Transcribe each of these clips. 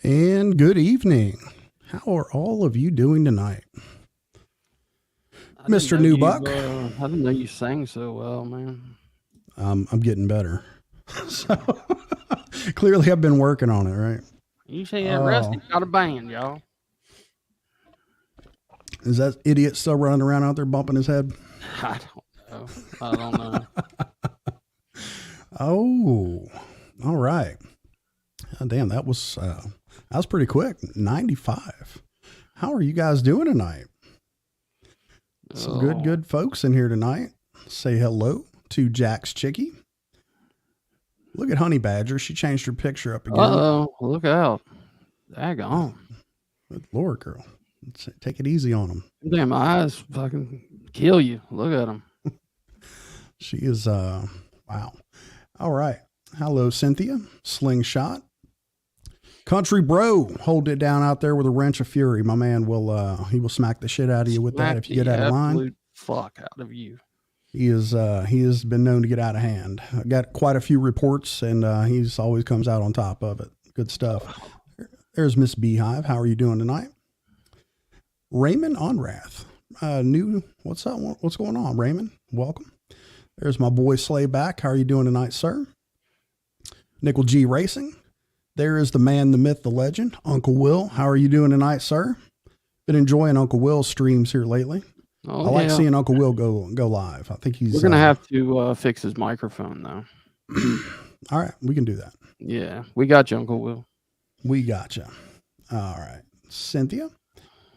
And good evening. How are all of you doing tonight? Mr. Newbuck? I didn't know you sang so well, man. I'm getting better. So clearly I've been working on it, right? You say that Rusty got a band, y'all. Is that idiot still running around out there bumping his head? I don't know. Oh, all right. Oh, damn, that was pretty quick. 95. How are you guys doing tonight? Some good folks in here tonight. Say hello to Jack's Chickie. Look at Honey Badger. She changed her picture up again. Uh-oh, look out. Daggone. Good Lord, girl. Take it easy on him. Damn, my eyes fucking kill you. Look at them. She is, wow. All right. Hello, Cynthia. Slingshot. Country bro, hold it down out there with a wrench of fury. My man he will smack the shit out of you with that if you get out of line. Fuck out of you. He has been known to get out of hand. I got quite a few reports, and he's always comes out on top of it. Good stuff. There's Miss Beehive. How are you doing tonight? Raymond Onrath. What's up? What's going on, Raymond? Welcome. There's my boy Slayback. How are you doing tonight, sir? Nickel G Racing. There is the man, the myth, the legend, Uncle Will. How are you doing tonight, sir? Been enjoying Uncle Will's streams here lately. I like seeing Uncle Will go live. I think he's. We're gonna have to fix his microphone though. All right, we can do that. Yeah, we got you, Uncle Will. We got you. All right, Cynthia,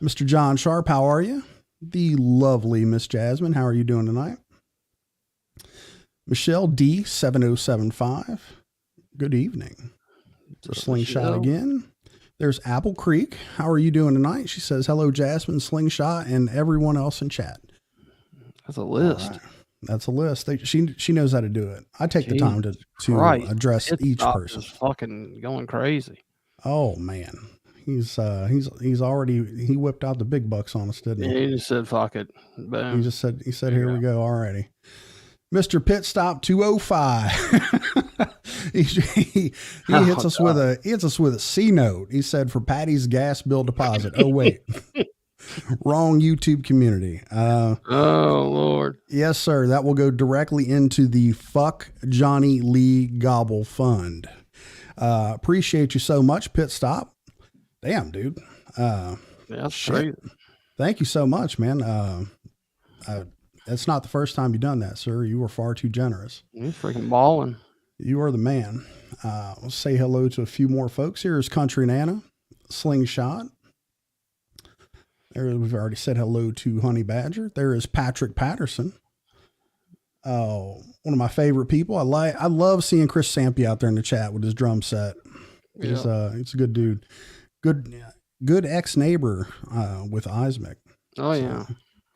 Mr. John Sharp. How are you? The lovely Miss Jasmine. How are you doing tonight? Michelle D7075. Good evening. Slingshot again. There's Apple Creek. How are you doing tonight? She says, hello, Jasmine, Slingshot, and everyone else in chat. That's a list. Right. That's a list. She knows how to do it. I take the time to address each person. Fucking going crazy. Oh man. He's already, he whipped out the big bucks on us, didn't he? Yeah, he just said, fuck it. Boom. He said, here we go already. Mr. Pit Stop 205. he hits us with a C note. He said for Patty's gas bill deposit. Oh wait, wrong YouTube community. Oh Lord. Yes, sir. That will go directly into the Fuck Johnny Lee Gobble Fund. Appreciate you so much, Pit Stop. Damn, dude. That's crazy. Thank you so much, man. That's not the first time you've done that, sir. You were far too generous. You're freaking balling. You are the man. Let's say hello to a few more folks. Here is Country Nana, Slingshot. There, we've already said hello to Honey Badger. There is Patrick Patterson. One of my favorite people. I love seeing Chris Sampi out there in the chat with his drum set. He's a good dude. Good ex-neighbor with Ismic. Oh, yeah.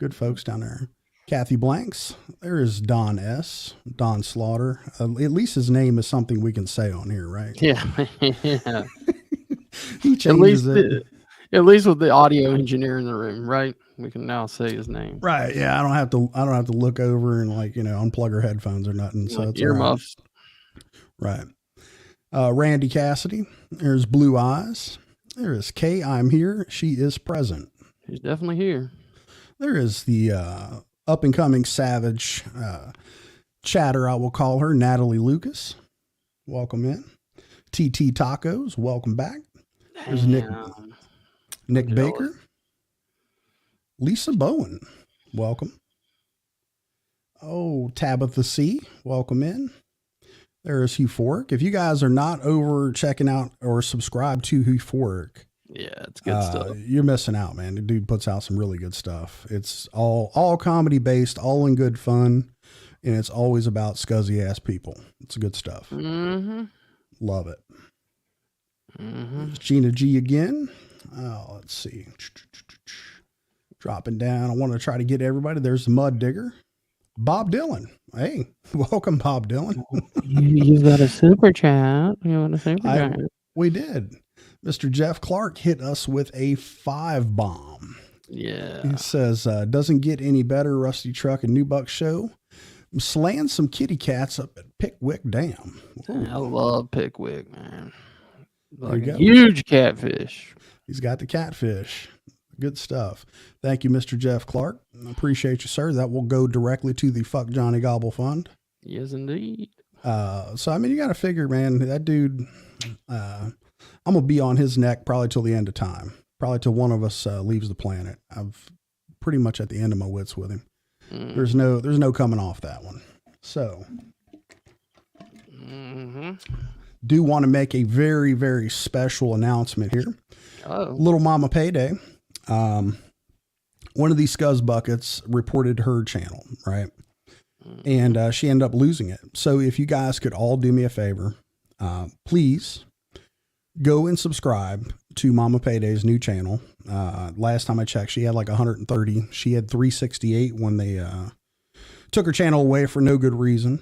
Good folks down there. Kathy Blanks. There is Don S. Don Slaughter. At least his name is something we can say on here, right? Yeah. Yeah. He changes at least with the audio engineer in the room, right? We can now say his name. Right. Yeah. I don't have to look over and unplug her headphones or nothing. So it's earmuffs. Right. Randy Cassidy. There's Blue Eyes. There is Kay. I'm here. She is present. She's definitely here. There is the up and coming savage chatter, I will call her, Natalie Lucas. Welcome in. TT Tacos, welcome back. There's Nick Baker. Lisa Bowen, welcome. Oh, Tabitha C, welcome in. There's Euphoric. If you guys are not over checking out or subscribed to Euphoric, yeah, it's good stuff. You're missing out, man. The dude puts out some really good stuff. It's all comedy based, all in good fun, and it's always about scuzzy ass people. It's good stuff. Mm-hmm. Love it. Mm-hmm. Gina G again. Let's see. Dropping down. I want to try to get everybody. There's the Mud Digger. Bob Dylan. Hey, welcome, Bob Dylan. You've got a super chat. You want a super chat? We did. Mr. Jeff Clark hit us with a 5 bomb. Yeah. He says, doesn't get any better, Rusty Truck and New Buck show. I'm slaying some kitty cats up at Pickwick Dam. I love Pickwick, man. Like a huge catfish. He's got the catfish. Good stuff. Thank you, Mr. Jeff Clark. I appreciate you, sir. That will go directly to the Fuck Johnny Gobble Fund. Yes, indeed. So, I mean, you got to figure, man, that dude, I'm going to be on his neck probably till the end of time. Probably till one of us leaves the planet. I've pretty much at the end of my wits with him. There's no coming off that one. So, do want to make a very, very special announcement here. Little Mama Payday. One of these scuzz buckets reported her channel, right? And she ended up losing it. So if you guys could all do me a favor, please go and subscribe to Mama Payday's new channel. Last time I checked, she had like 130. She had 368 when they took her channel away for no good reason.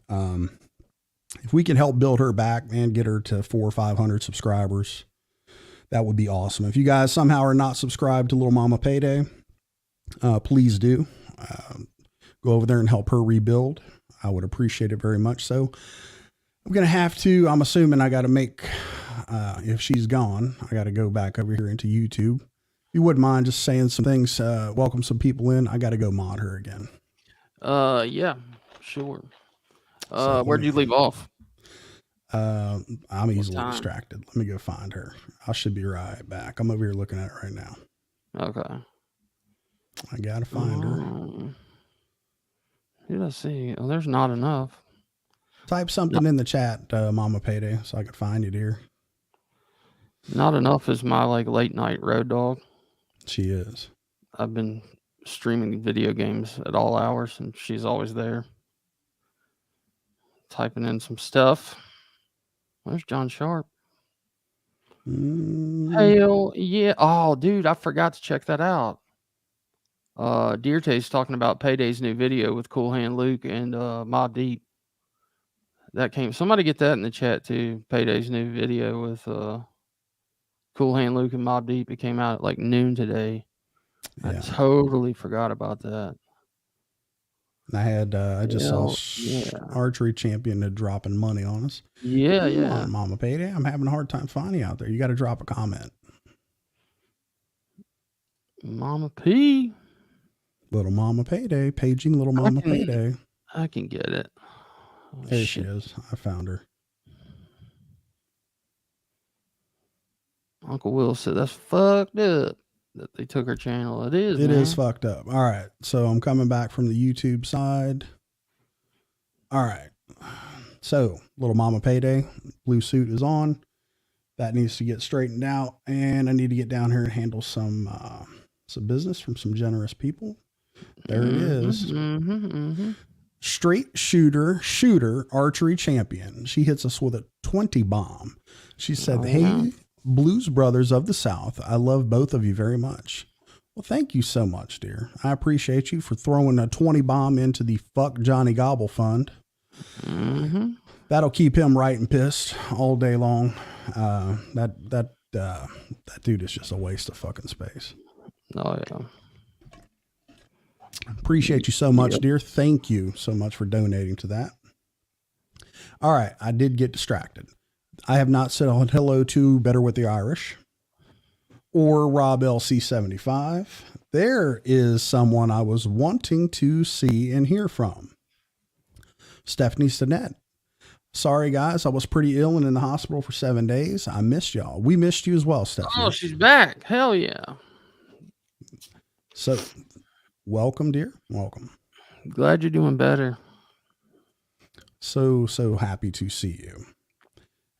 If we can help build her back and get her to 400 or 500 subscribers, that would be awesome. If you guys somehow are not subscribed to Little Mama Payday, please do. Go over there and help her rebuild. I would appreciate it very much. So I'm going to have to, I'm assuming I got to make, if she's gone, I got to go back over here into YouTube. If you wouldn't mind just saying some things, welcome some people in. I got to go mod her again. Yeah, sure. Where'd you leave off? I'm easily distracted. Let me go find her. I should be right back. I'm over here looking at it right now. Okay. I got to find her. Did I see? Oh, there's not enough. Type something in the chat, Mama Payday, so I could find you, dear. Not enough is my like late night road dog. She is. I've been streaming video games at all hours, and she's always there. Typing in some stuff. Where's John Sharp? Hell yeah. Oh, dude, I forgot to check that out. Deertay's talking about Payday's new video with Cool Hand Luke and Mobb Deep. That came. Somebody get that in the chat too. Payday's new video with Cool Hand Luke and Mobb Deep. It came out at like noon today. Yeah. I totally forgot about that. I had I just saw Archery Champion dropping money on us. Yeah, Come on, Mama Payday. I'm having a hard time finding you out there. You got to drop a comment. Mama P. Little Mama Payday. Paging Little Mama Payday. I can get it. Oh, there she is. I found her. Uncle Will said that's fucked up that they took her channel. It is. It is fucked up. All right. So I'm coming back from the YouTube side. All right. So Little Mama Payday, blue suit is on. That needs to get straightened out. And I need to get down here and handle some business from some generous people. There it is. Straight shooter archery champion. She hits us with a 20 bomb. She said, hey, Blues Brothers of the South, I love both of you very much. Well, thank you so much, dear. I appreciate you for throwing a 20 bomb into the Fuck Johnny Gobble Fund. That'll keep him right and pissed all day long. That dude is just a waste of fucking space. Oh, yeah. Appreciate you so much, dear. Thank you so much for donating to that. All right. I did get distracted. I have not said hello to Better with the Irish or Rob LC75. There is someone I was wanting to see and hear from. Stephanie Stinnett. Sorry, guys. I was pretty ill and in the hospital for 7 days. I missed y'all. We missed you as well, Stephanie. Oh, she's back. Hell yeah. So, welcome, dear. Welcome. Glad you're doing better. So happy to see you.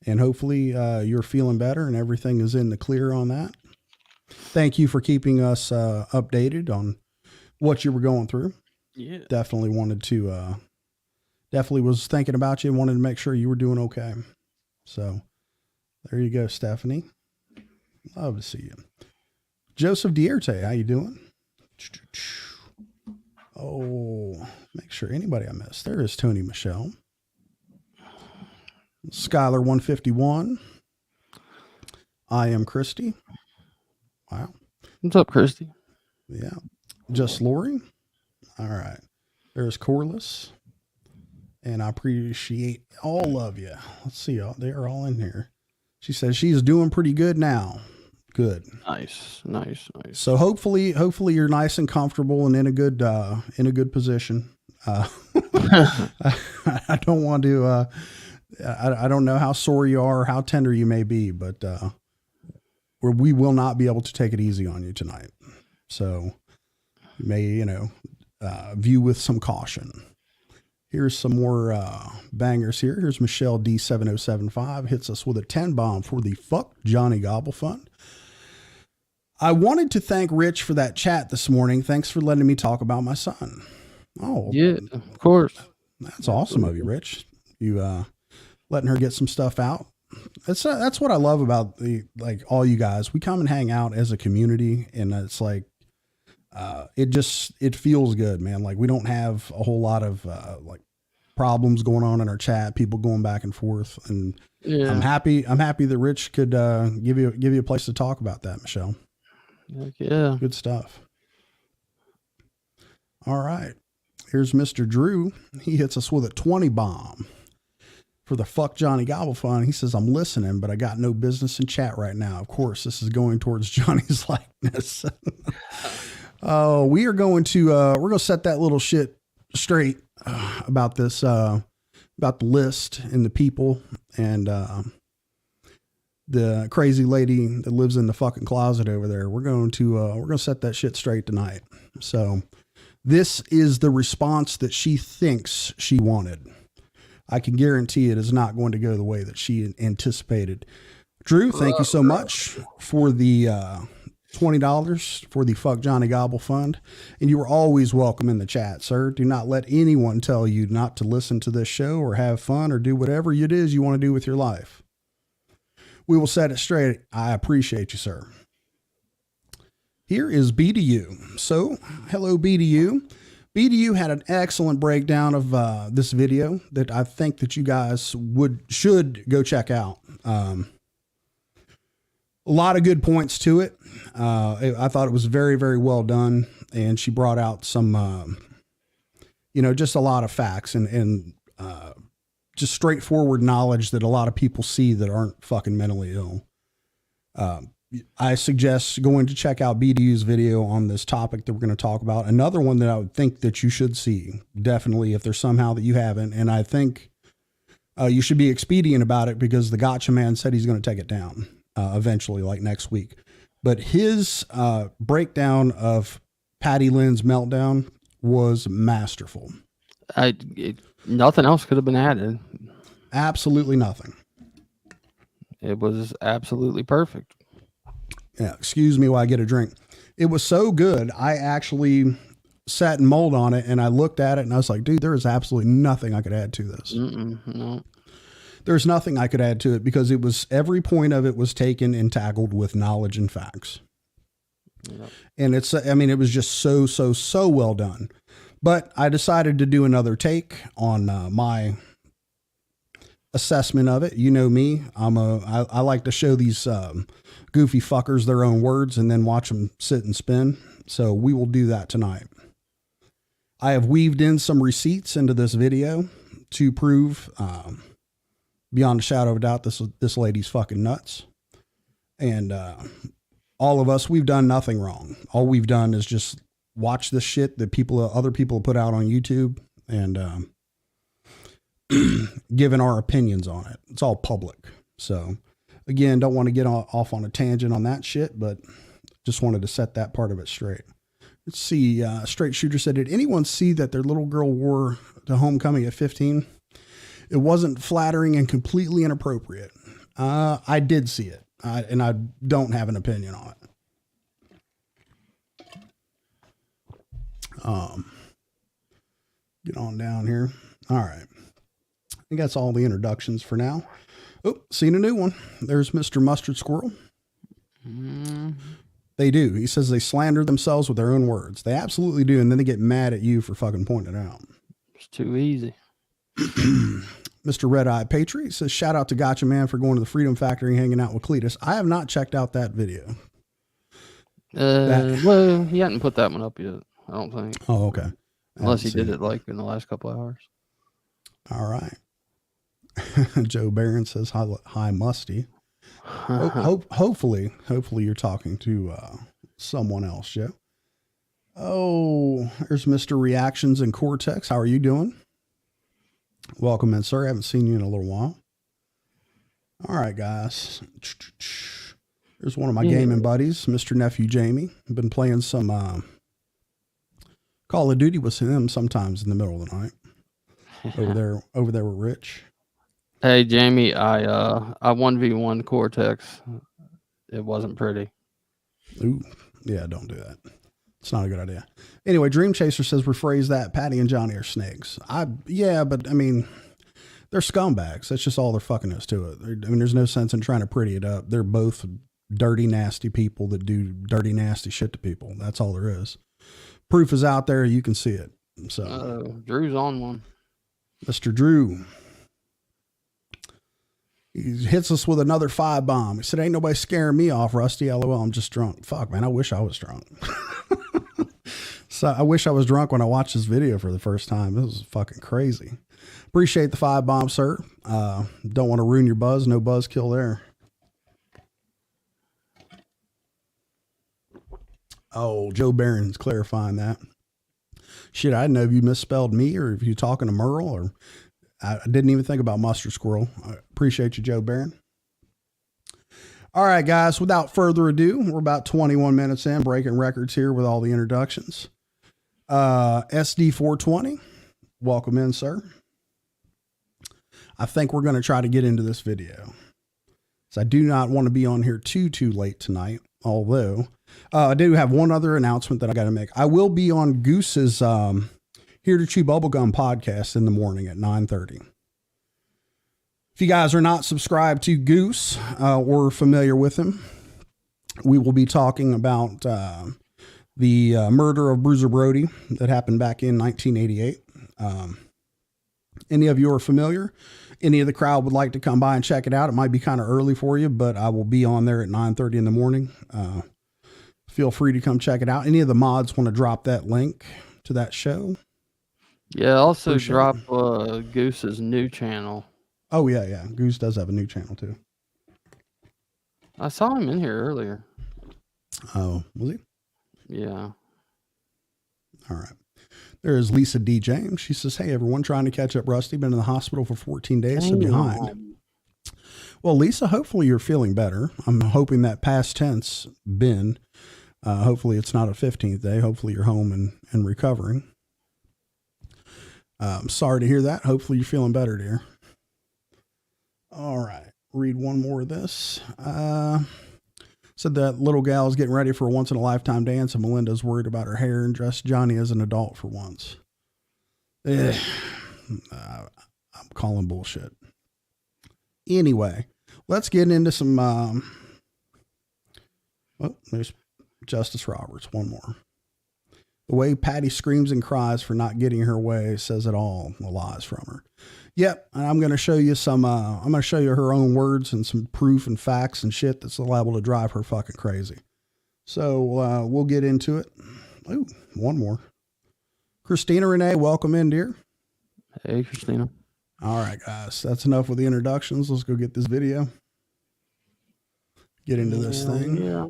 And hopefully you're feeling better and everything is in the clear on that. Thank you for keeping us updated on what you were going through. Yeah. Definitely was thinking about you and wanted to make sure you were doing okay. So there you go, Stephanie. Love to see you. Joseph Dierte, how you doing? Oh, make sure anybody I missed. There is Tony Michelle. Skylar 151. I am Christy. Wow. What's up, Christy? Yeah. Just Lori. All right. There's Corliss. And I appreciate all of you. Let's see. They are all in here. She says she's doing pretty good now. Good. Nice. So hopefully you're nice and comfortable and in a good position. I don't want to, I don't know how sore you are or how tender you may be, but we will not be able to take it easy on you tonight. So you may, view with some caution. Here's some more bangers here. Here's Michelle D7075 hits us with a 10 bomb for the Fuck Johnny Gobble Fund. I wanted to thank Rich for that chat this morning. Thanks for letting me talk about my son. Oh, yeah, of course. That's awesome of you, Rich. You letting her get some stuff out. That's what I love about like all you guys. We come and hang out as a community, and it's like it feels good, man. Like we don't have a whole lot of like problems going on in our chat, people going back and forth, and Yeah. I'm happy that Rich could give you a place to talk about that, Michelle. Heck yeah. Good stuff. All right. Here's Mr. Drew. He hits us with a 20 bomb for the Fuck Johnny Gobble Fund. He says, I'm listening, but I got no business in chat right now. Of course, this is going towards Johnny's likeness. We are going to, we're going to set that little shit straight about this, about the list and the people and the crazy lady that lives in the fucking closet over there. We're going to set that shit straight tonight. So this is the response that she thinks she wanted. I can guarantee it is not going to go the way that she anticipated. Drew, thank you so much for the $20 for the Fuck Johnny Gobble Fund. And you are always welcome in the chat, sir. Do not let anyone tell you not to listen to this show or have fun or do whatever it is you want to do with your life. We will set it straight. I appreciate you, sir. Here is BDU. So, hello, BDU. BDU had an excellent breakdown of this video that I think that you guys should go check out. A lot of good points to it. I thought it was very, very well done. And she brought out some, just a lot of facts and just straightforward knowledge that a lot of people see that aren't fucking mentally ill. I suggest going to check out BDU's video on this topic that we're going to talk about. Another one that I would think that you should see, definitely, if there's somehow that you haven't. And I think you should be expedient about it because the Gotcha Man said he's going to take it down eventually, like next week. But his breakdown of Patty Lynn's meltdown was masterful. Nothing else could have been added. Absolutely nothing. It was absolutely perfect. Yeah, excuse me while I get a drink. It was so good. I actually sat and mulled on it and I looked at it and I was like, dude, there is absolutely nothing I could add to this. No. There's nothing I could add to it because it was every point of it was taken and tackled with knowledge and facts. Yep. And it was just so well done. But I decided to do another take on my assessment of it. You know me, I like to show these goofy fuckers their own words and then watch them sit and spin. So we will do that tonight. I have weaved in some receipts into this video to prove beyond a shadow of a doubt this lady's fucking nuts. And all of us, we've done nothing wrong. All we've done is just watch this shit that other people put out on YouTube and given our opinions on it. It's all public. So again, don't want to get off on a tangent on that shit, but just wanted to set that part of it straight. Let's see. Straight Shooter said, did anyone see that their little girl wore to homecoming at 15? It wasn't flattering and completely inappropriate. I did see it. And I don't have an opinion on it. Get on down here. All right. I think that's all the introductions for now. Oh, seen a new one. There's Mr. Mustard Squirrel. They do. He says they slander themselves with their own words. They absolutely do. And then they get mad at you for fucking pointing it out. It's too easy. Mr. Red Eye Patriot says, shout out to Gotcha Man for going to the Freedom Factory and hanging out with Cletus. I have not checked out that video. Well, he hadn't put that one up yet, I don't think. Oh, okay. Unless he did it like in the last couple hours. All right. Joe Barron says, hi Musty. Hopefully you're talking to someone else, Joe. Oh, there's Mr. Reactions and Cortex. How are you doing? Welcome in, sir. I haven't seen you in a little while. All right, guys. There's one of my gaming buddies, Mr. Nephew Jamie. I've been playing some Call of Duty with him sometimes in the middle of the night. Over there with Rich. Hey Jamie, I 1v1 Cortex. It wasn't pretty. Ooh, yeah, don't do that. It's not a good idea. Anyway, Dream Chaser says rephrase that. Patty and Johnny are snakes. Yeah, but I mean, they're scumbags. That's just all there fucking is to it. I mean, there's no sense in trying to pretty it up. They're both dirty, nasty people that do dirty, nasty shit to people. That's all there is. Proof is out there. You can see it. So Drew's on one. Mr. Drew. He hits us with another 5-bomb. He said, ain't nobody scaring me off, Rusty. LOL, I'm just drunk. Fuck, man, I wish I was drunk. So I wish I was drunk when I watched this video for the first time. This was fucking crazy. Appreciate the 5-bomb, sir. Don't want to ruin your buzz. No buzzkill there. Oh, Joe Barron's clarifying that. Shit, I didn't know if you misspelled me or if you talking to Merle, or I didn't even think about Mustard Squirrel. I appreciate you, Joe Barron. All right, guys, without further ado, we're about 21 minutes in, breaking records here with all the introductions. SD420, welcome in, sir. I think we're going to try to get into this video. So I do not want to be on here too late tonight, although I do have one other announcement that I got to make. I will be on Goose's Here to Chew Bubblegum podcast in the morning at 9:30. If you guys are not subscribed to Goose or familiar with him, we will be talking about the murder of Bruiser Brody that happened back in 1988. Any of you are familiar? Any of the crowd would like to come by and check it out? It might be kind of early for you, but I will be on there at 9:30 in the morning. Feel free to come check it out. Any of the mods want to drop that link to that show? Yeah, also drop Goose's new channel. Oh, yeah. Goose does have a new channel, too. I saw him in here earlier. Oh, was he? Yeah. All right. There is Lisa D. James. She says, hey, everyone, trying to catch up Rusty. Been in the hospital for 14 days, so behind. Well, Lisa, hopefully you're feeling better. I'm hoping that past tense, been. Hopefully it's not a 15th day. Hopefully you're home and recovering. Sorry to hear that. Hopefully you're feeling better, dear. All right. Read one more of this. Said that little gal is getting ready for a once-in-a-lifetime dance, and Melinda's worried about her hair and dressed Johnny as an adult for once. I'm calling bullshit. Anyway, let's get into some... there's Justice Roberts. One more. The way Patty screams and cries for not getting her way says it all. The lies from her. Yep. And I'm going to show you some, I'm going to show you her own words and some proof and facts and shit that's liable to drive her fucking crazy. So, we'll get into it. Ooh, one more. Christina Renee, welcome in, dear. Hey, Christina. All right, guys. That's enough with the introductions. Let's go get this video. Get into this thing. Yeah.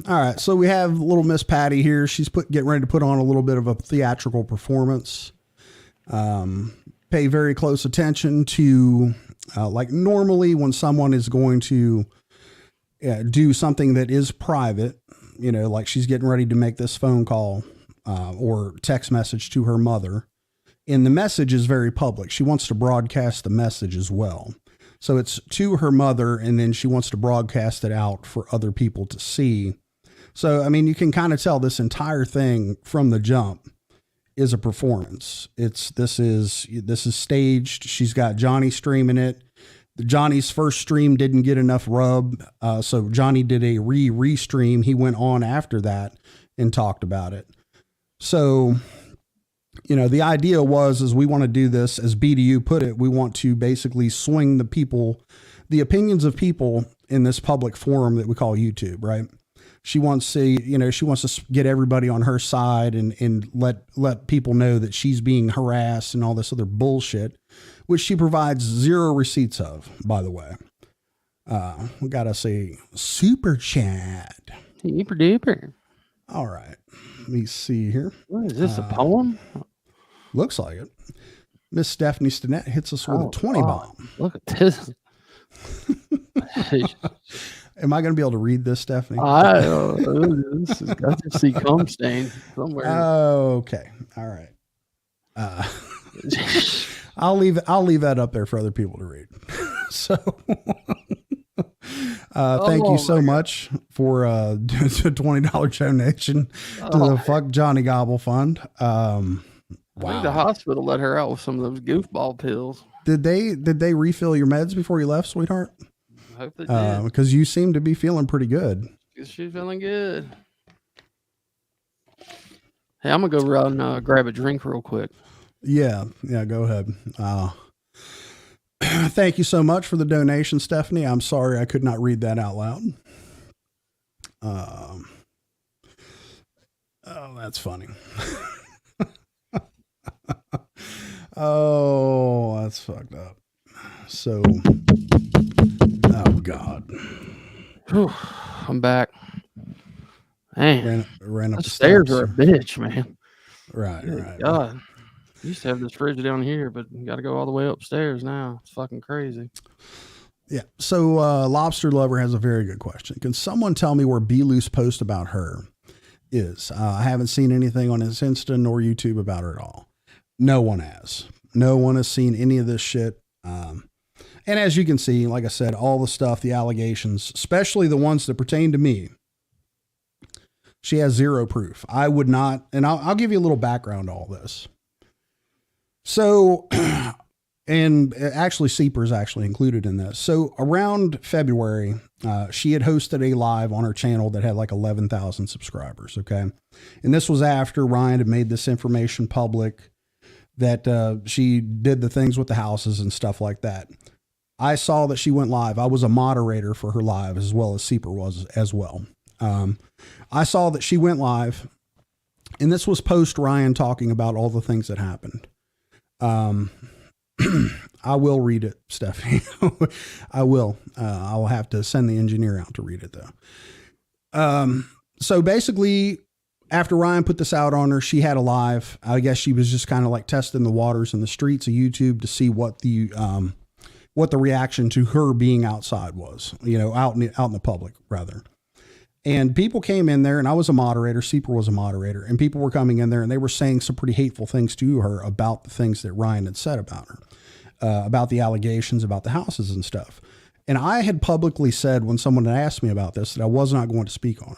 All right, so we have little Miss Patty here. She's getting ready to put on a little bit of a theatrical performance. Pay very close attention to, like normally when someone is going to do something that is private, you know, like she's getting ready to make this phone call or text message to her mother. And the message is very public. She wants to broadcast the message as well. So it's to her mother, and then she wants to broadcast it out for other people to see. So, I mean, you can kind of tell this entire thing from the jump is a performance. This is staged. She's got Johnny streaming it. Johnny's first stream didn't get enough rub. So Johnny did a re-stream. He went on after that and talked about it. So, you know, the idea is we want to do this, as BDU put it, we want to basically swing the opinions of people in this public forum that we call YouTube, right? She wants to get everybody on her side and let people know that she's being harassed and all this other bullshit, which she provides zero receipts of, by the way. We got to say super chat. Super duper. All right. Let me see here. What is this, a poem? Looks like it. Miss Stephanie Stinnett hits us with a 20 bomb. Look at this. Am I going to be able to read this, Stephanie? This has got to see cum stain somewhere. Okay. All right. I'll leave that up there for other people to read. So Thank you Oh so my God. much for a $20 donation to the Oh, Fuck Johnny Gobble Fund. I think the Wow. hospital let her out with some of those goofball pills. Did they refill your meds before you left, sweetheart? I hope they did. Because you seem to be feeling pretty good. She's feeling good. Hey, I'm gonna go run grab a drink real quick. Yeah, go ahead. Thank you so much for the donation, Stephanie. I'm sorry I could not read that out loud. Oh, that's funny. Oh, that's fucked up. So, oh God. Whew, I'm back. Man, Ran up the the stairs steps. are a bitch, man. Right, Good right. God. I used to have this fridge down here, but you got to go all the way upstairs now. It's fucking crazy. Yeah. So, Lobster Lover has a very good question. Can someone tell me where B Loose post about her is? I haven't seen anything on his Insta nor YouTube about her at all. No one has. No one has seen any of this shit. And as you can see, like I said, all the stuff, the allegations, especially the ones that pertain to me, she has zero proof. I would not, and I'll give you a little background to all this. So, and actually, Seeper is actually included in this. So around February, she had hosted a live on her channel that had like 11,000 subscribers. Okay. And this was after Ryan had made this information public that she did the things with the houses and stuff like that. I saw that she went live. I was a moderator for her live as well as Seeper was as well. I saw that she went live, and this was post Ryan talking about all the things that happened. I will read it, Stephanie. I will. I'll have to send the engineer out to read it though. So basically, after Ryan put this out on her, she had a live. I guess she was just kind of like testing the waters in the streets of YouTube to see what the reaction to her being outside was, out in the public rather. And people came in there, and I was a moderator. Seeper was a moderator, and people were coming in there, and they were saying some pretty hateful things to her about the things that Ryan had said about her, about the allegations about the houses and stuff. And I had publicly said when someone had asked me about this that I was not going to speak on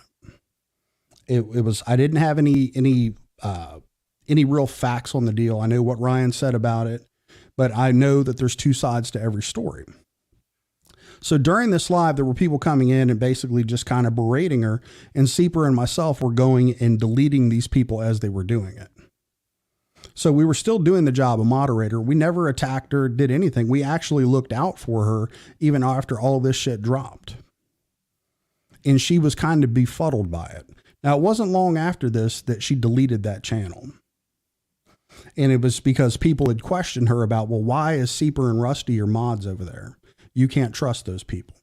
it. It was I didn't have any real facts on the deal. I know what Ryan said about it, but I know that there's two sides to every story. So during this live, there were people coming in and basically just kind of berating her, and Seeper and myself were going and deleting these people as they were doing it. So we were still doing the job of moderator. We never attacked her, did anything. We actually looked out for her even after all this shit dropped. And she was kind of befuddled by it. Now, it wasn't long after this that she deleted that channel. And it was because people had questioned her about, well, why is Seeper and Rusty your mods over there? You can't trust those people.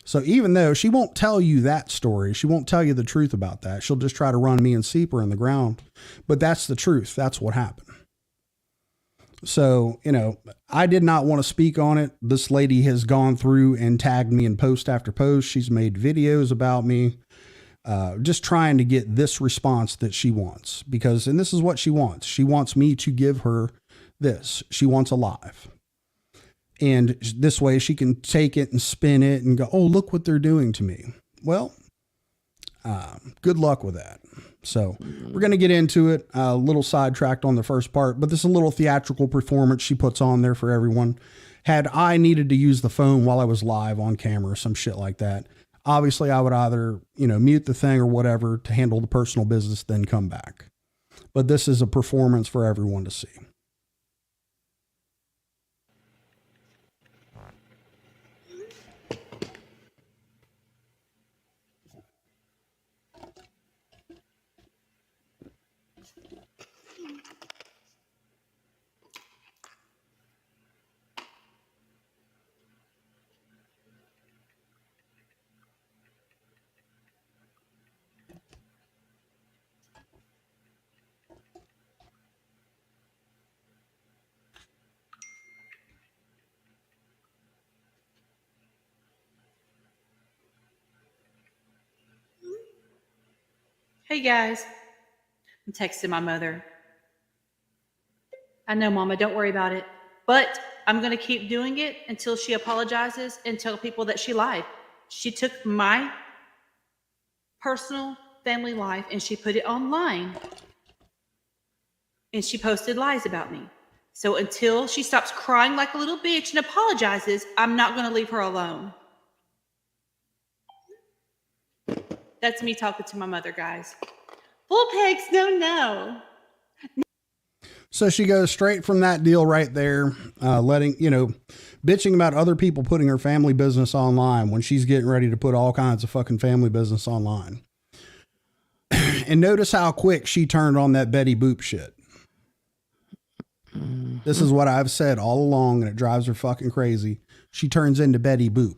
So even though she won't tell you that story, she won't tell you the truth about that. She'll just try to run me and Seeper in the ground. But that's the truth. That's what happened. So, I did not want to speak on it. This lady has gone through and tagged me in post after post. She's made videos about me, just trying to get this response that she wants. And this is what she wants. She wants me to give her this. She wants a live. And this way she can take it and spin it and go, oh, look what they're doing to me. Well, good luck with that. So we're going to get into it. A little sidetracked on the first part, but this is a little theatrical performance she puts on there for everyone. Had I needed to use the phone while I was live on camera or some shit like that, obviously I would either, mute the thing or whatever to handle the personal business, then come back. But this is a performance for everyone to see. Hey guys, I'm texting my mother. I know, Mama, don't worry about it. But I'm going to keep doing it until she apologizes and tell people that she lied. She took my personal family life and she put it online. And she posted lies about me. So until she stops crying like a little bitch and apologizes, I'm not going to leave her alone. That's me talking to my mother, guys. Full pegs, no. So she goes straight from that deal right there, bitching about other people putting her family business online when she's getting ready to put all kinds of fucking family business online. And notice how quick she turned on that Betty Boop shit. This is what I've said all along, and it drives her fucking crazy. She turns into Betty Boop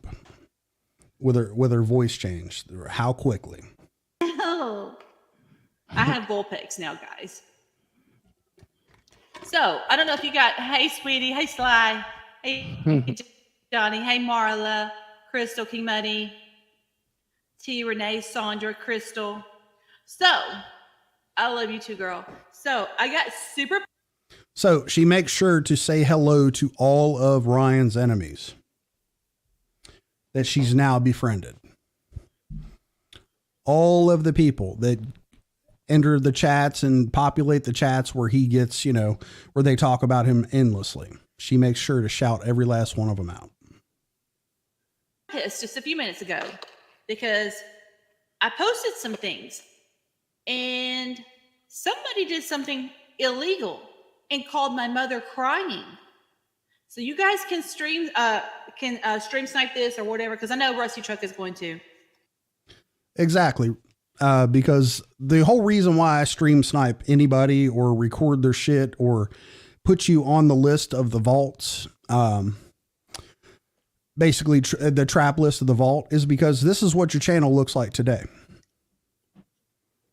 with her voice change. How quickly? Oh, I have Vulpex now, guys. So I don't know if you got, hey sweetie, hey Sly, hey Johnny, hey Marla, Crystal, King Money, T, Renee, Sandra, Crystal. So I love you too, girl. So I got super. So she makes sure to say hello to all of Ryan's enemies that she's now befriended. All of the people that enter the chats and populate the chats where he gets, where they talk about him endlessly. She makes sure to shout every last one of them out. Just a few minutes ago because I posted some things and somebody did something illegal and called my mother crying. So you guys can stream snipe this or whatever, because I know Rusty Truck is going to. Exactly. Because the whole reason why I stream snipe anybody or record their shit or put you on the list of the vaults, basically the trap list of the vault, is because this is what your channel looks like today.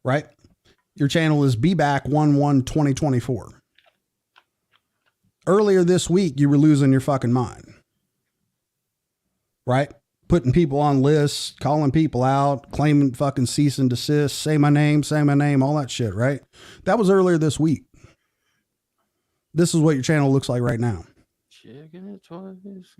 Right? Your channel is BBack 1/1/2024. Earlier this week, you were losing your fucking mind. Right? Putting people on lists, calling people out, claiming fucking cease and desist, say my name, all that shit, right? That was earlier this week. This is what your channel looks like right now. Checking it twice,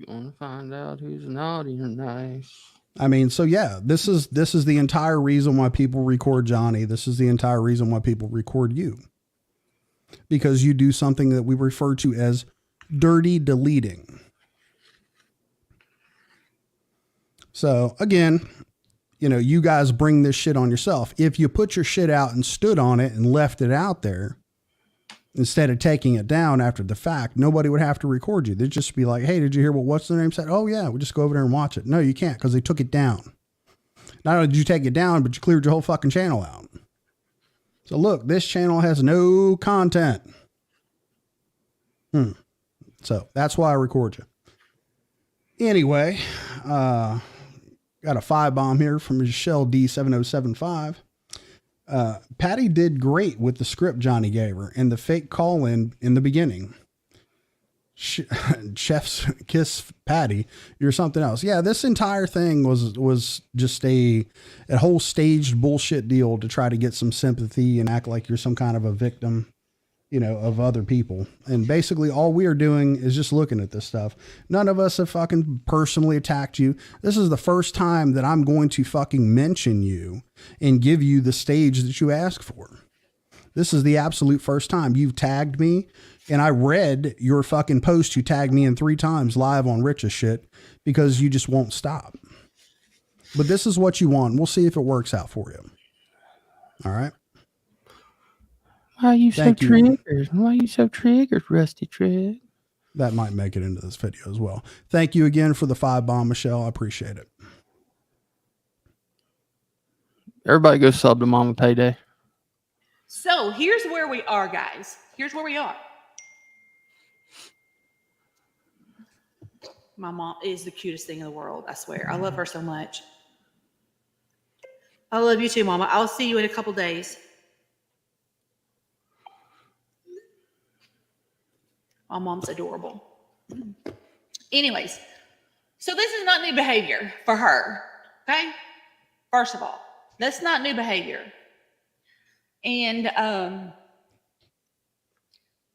gonna find out who's naughty or nice. I mean, so yeah, this is the entire reason why people record Johnny. This is the entire reason why people record you. Because you do something that we refer to as dirty deleting. So again, you guys bring this shit on yourself. If you put your shit out and stood on it and left it out there, instead of taking it down after the fact, nobody would have to record you. They'd just be like, hey, did you hear what what's their name said? Oh yeah, we'll just go over there and watch it. No, you can't, because they took it down. Not only did you take it down, but you cleared your whole fucking channel out. So look, this channel has no content. So that's why I record you. Anyway, got a 5-bomb here from Michelle D7075. Patty did great with the script Johnny gave her and the fake call-in the beginning. Chef's kiss Patty, you're something else. Yeah, this entire thing was just a whole staged bullshit deal to try to get some sympathy and act like you're some kind of a victim, of other people. And basically all we are doing is just looking at this stuff. None of us have fucking personally attacked you. This is the first time that I'm going to fucking mention you and give you the stage that you asked for. This is the absolute first time you've tagged me, and I read your fucking post. You tagged me in 3 times live on Rich's shit because you just won't stop. But this is what you want. We'll see if it works out for you. All right. Why are you so triggered? Why are you so triggered, Rusty Truck? That might make it into this video as well. Thank you again for the 5-bomb, Michelle. I appreciate it. Everybody go sub to Mama Payday. So here's where we are, guys. Here's where we are. My mom is the cutest thing in the world. I swear. I love her so much. I love you too, Mama. I'll see you in a couple days. My mom's adorable. Anyways, so this is not new behavior for her. Okay? First of all, that's not new behavior. And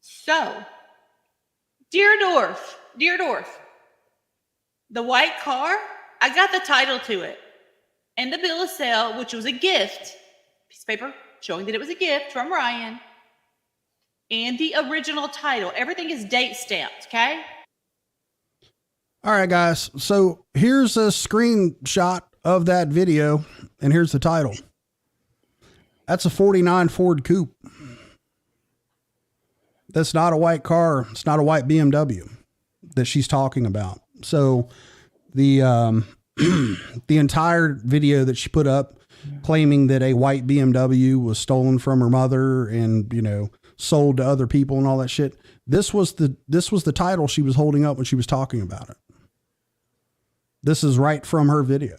so, Deerdorf, Deerdorf. The white car, I got the title to it. And the bill of sale, which was a gift, piece of paper showing that it was a gift from Ryan. And the original title. Everything is date stamped, okay? All right, guys. So here's a screenshot of that video, and here's the title. That's a 49 Ford Coupe. That's not a white car. It's not a white BMW that she's talking about. So the the entire video that she put up claiming that a white BMW was stolen from her mother and, you know, sold to other people and all that shit. This was the title she was holding up when she was talking about it. This is right from her video.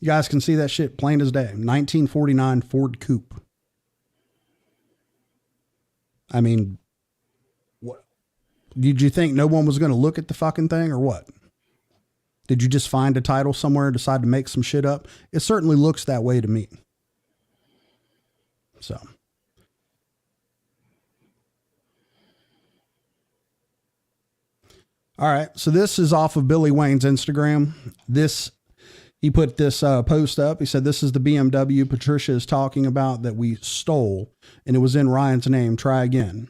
You guys can see that shit plain as day. 1949 Ford Coupe. I mean, what? Did you think no one was going to look at the fucking thing or what? Did you just find a title somewhere and decide to make some shit up? It certainly looks that way to me. So. All right. So this is off of Billy Wayne's Instagram. He put this post up. He said, this is the BMW Patricia is talking about that we stole, and it was in Ryan's name. Try again.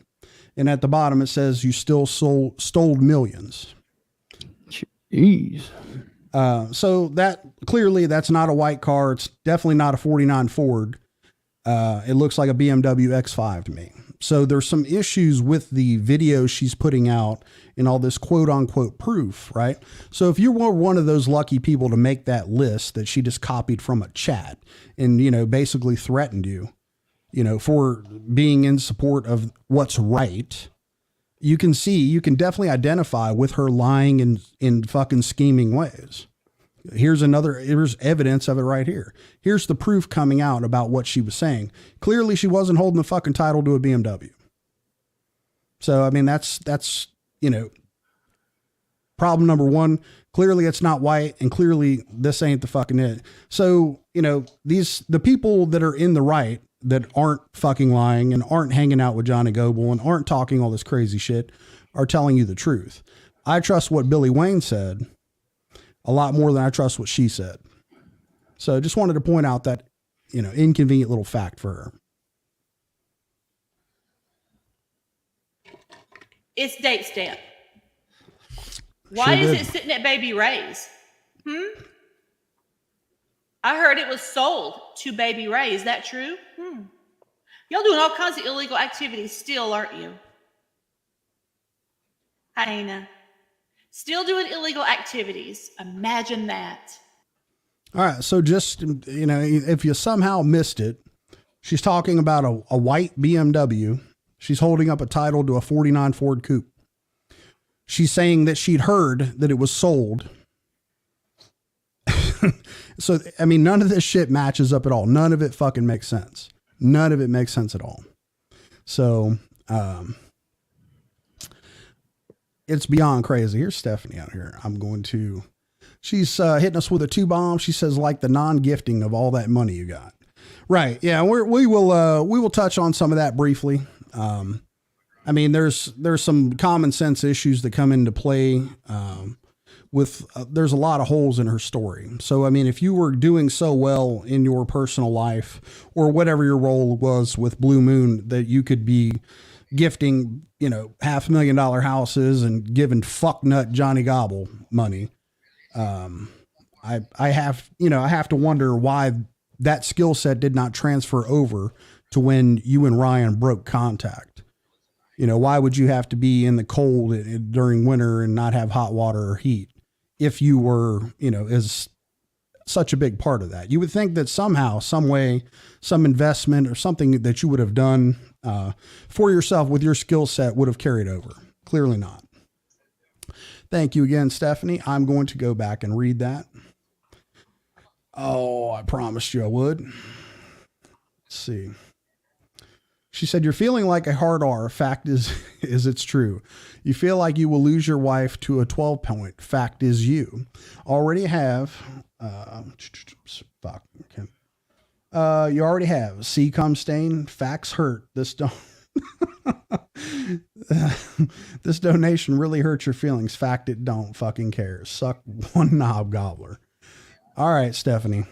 And at the bottom, it says, you still stole millions. Jeez. So that clearly that's not a white car. It's definitely not a 49 Ford. It looks like a BMW X5 to me. So there's some issues with the video she's putting out and all this quote unquote proof, right? So if you were one of those lucky people to make that list that she just copied from a chat and, you know, basically threatened you, you know, for being in support of what's right, you can definitely identify with her lying in fucking scheming ways. Here's evidence of it right here. Here's the proof coming out about what she was saying. Clearly she wasn't holding the fucking title to a BMW. So, I mean, that's, you know, problem number one. Clearly it's not white, and clearly this ain't the fucking it. So, you know, the people that are in the right that aren't fucking lying and aren't hanging out with Johnny Goble and aren't talking all this crazy shit are telling you the truth. I trust what Billy Wayne said a lot more than I trust what she said. So just wanted to point out that, you know, inconvenient little fact for her. It's date stamp. Why is it sitting at Baby Ray's? I heard it was sold to Baby Ray. Is that true? Y'all doing all kinds of illegal activities still, aren't you? Hyena. Still doing illegal activities. Imagine that. All right. So just, you know, if you somehow missed it, she's talking about a white BMW. She's holding up a title to a 49 Ford Coupe. She's saying that she'd heard that it was sold. So, I mean, none of this shit matches up at all. None of it fucking makes sense. None of it makes sense at all. So, it's beyond crazy. Here's Stephanie out here. She's hitting us with a 2-bomb. She says, like the non-gifting of all that money you got. Right. Yeah. We will touch on some of that briefly. I mean, there's some common sense issues that come into play, there's a lot of holes in her story. So, I mean, if you were doing so well in your personal life or whatever your role was with Blue Moon, that you could be gifting, you know, $500,000 houses and giving fucknut Johnny Gobble money. I have to wonder why that skill set did not transfer over to when you and Ryan broke contact. You know, why would you have to be in the cold during winter and not have hot water or heat if you were, you know, is such a big part of that? You would think that somehow, some way, some investment or something that you would have done for yourself with your skill set would have carried over. Clearly not. Thank you again, Stephanie. I'm going to go back and read that. Oh, I promised you I would. Let's see. She said, you're feeling like a hard R. Fact is it's true. You feel like you will lose your wife to a 12-point. Fact is you already have, you already have C cum stain. Facts hurt. This don't, This donation really hurts your feelings. Fact, it don't fucking care. Suck one knob, gobbler. All right, Stephanie.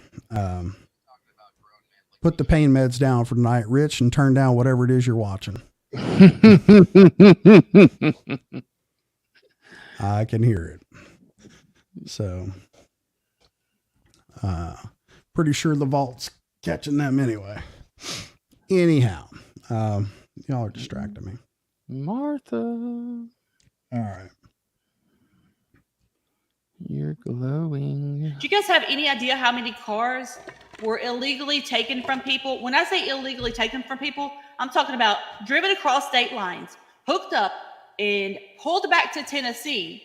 Put the pain meds down for tonight, Rich, and turn down whatever it is you're watching. I can hear it. So, pretty sure the vault's catching them anyway. Anyhow, y'all are distracting me. Martha. All right. You're glowing. Do you guys have any idea how many cars were illegally taken from people? When I say illegally taken from people, I'm talking about driven across state lines, hooked up, and pulled back to Tennessee.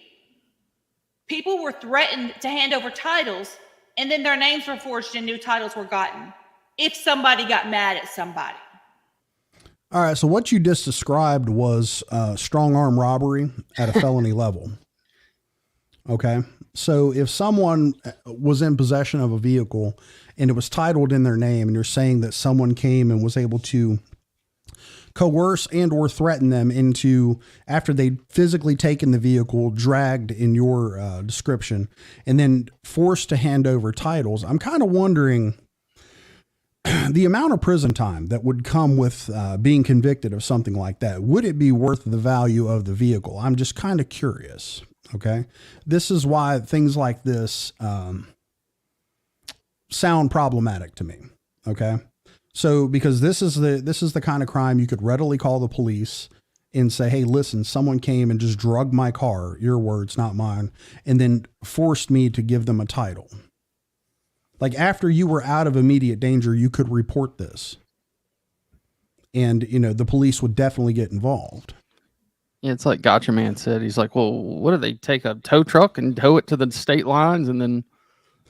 People were threatened to hand over titles, and then their names were forged and new titles were gotten if somebody got mad at somebody. All right. So what you just described was strong arm robbery at a felony level. Okay. So if someone was in possession of a vehicle and it was titled in their name, and you're saying that someone came and was able to coerce and or threaten them into, after they'd physically taken the vehicle, dragged in your description, and then forced to hand over titles, I'm kind of wondering the amount of prison time that would come with being convicted of something like that. Would it be worth the value of the vehicle? I'm just kind of curious. Okay. This is why things like this sound problematic to me. Okay. So, because this is the kind of crime you could readily call the police and say, hey, listen, someone came and just drugged my car, your words, not mine, and then forced me to give them a title. Like, after you were out of immediate danger, you could report this. And, you know, the police would definitely get involved. Yeah, it's like Gotcha Man said. He's like, well, what do they take a tow truck and tow it to the state lines, and then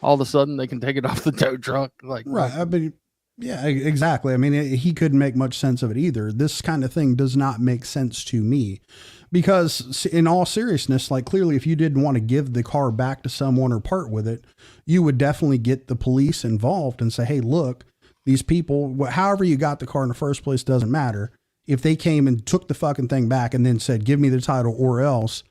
all of a sudden they can take it off the tow truck? Like, right. I mean, yeah, exactly. I mean, he couldn't make much sense of it either. This kind of thing does not make sense to me, because in all seriousness, like, clearly, if you didn't want to give the car back to someone or part with it, you would definitely get the police involved and say, hey, look, these people, however you got the car in the first place, doesn't matter. If they came and took the fucking thing back and then said, give me the title or else,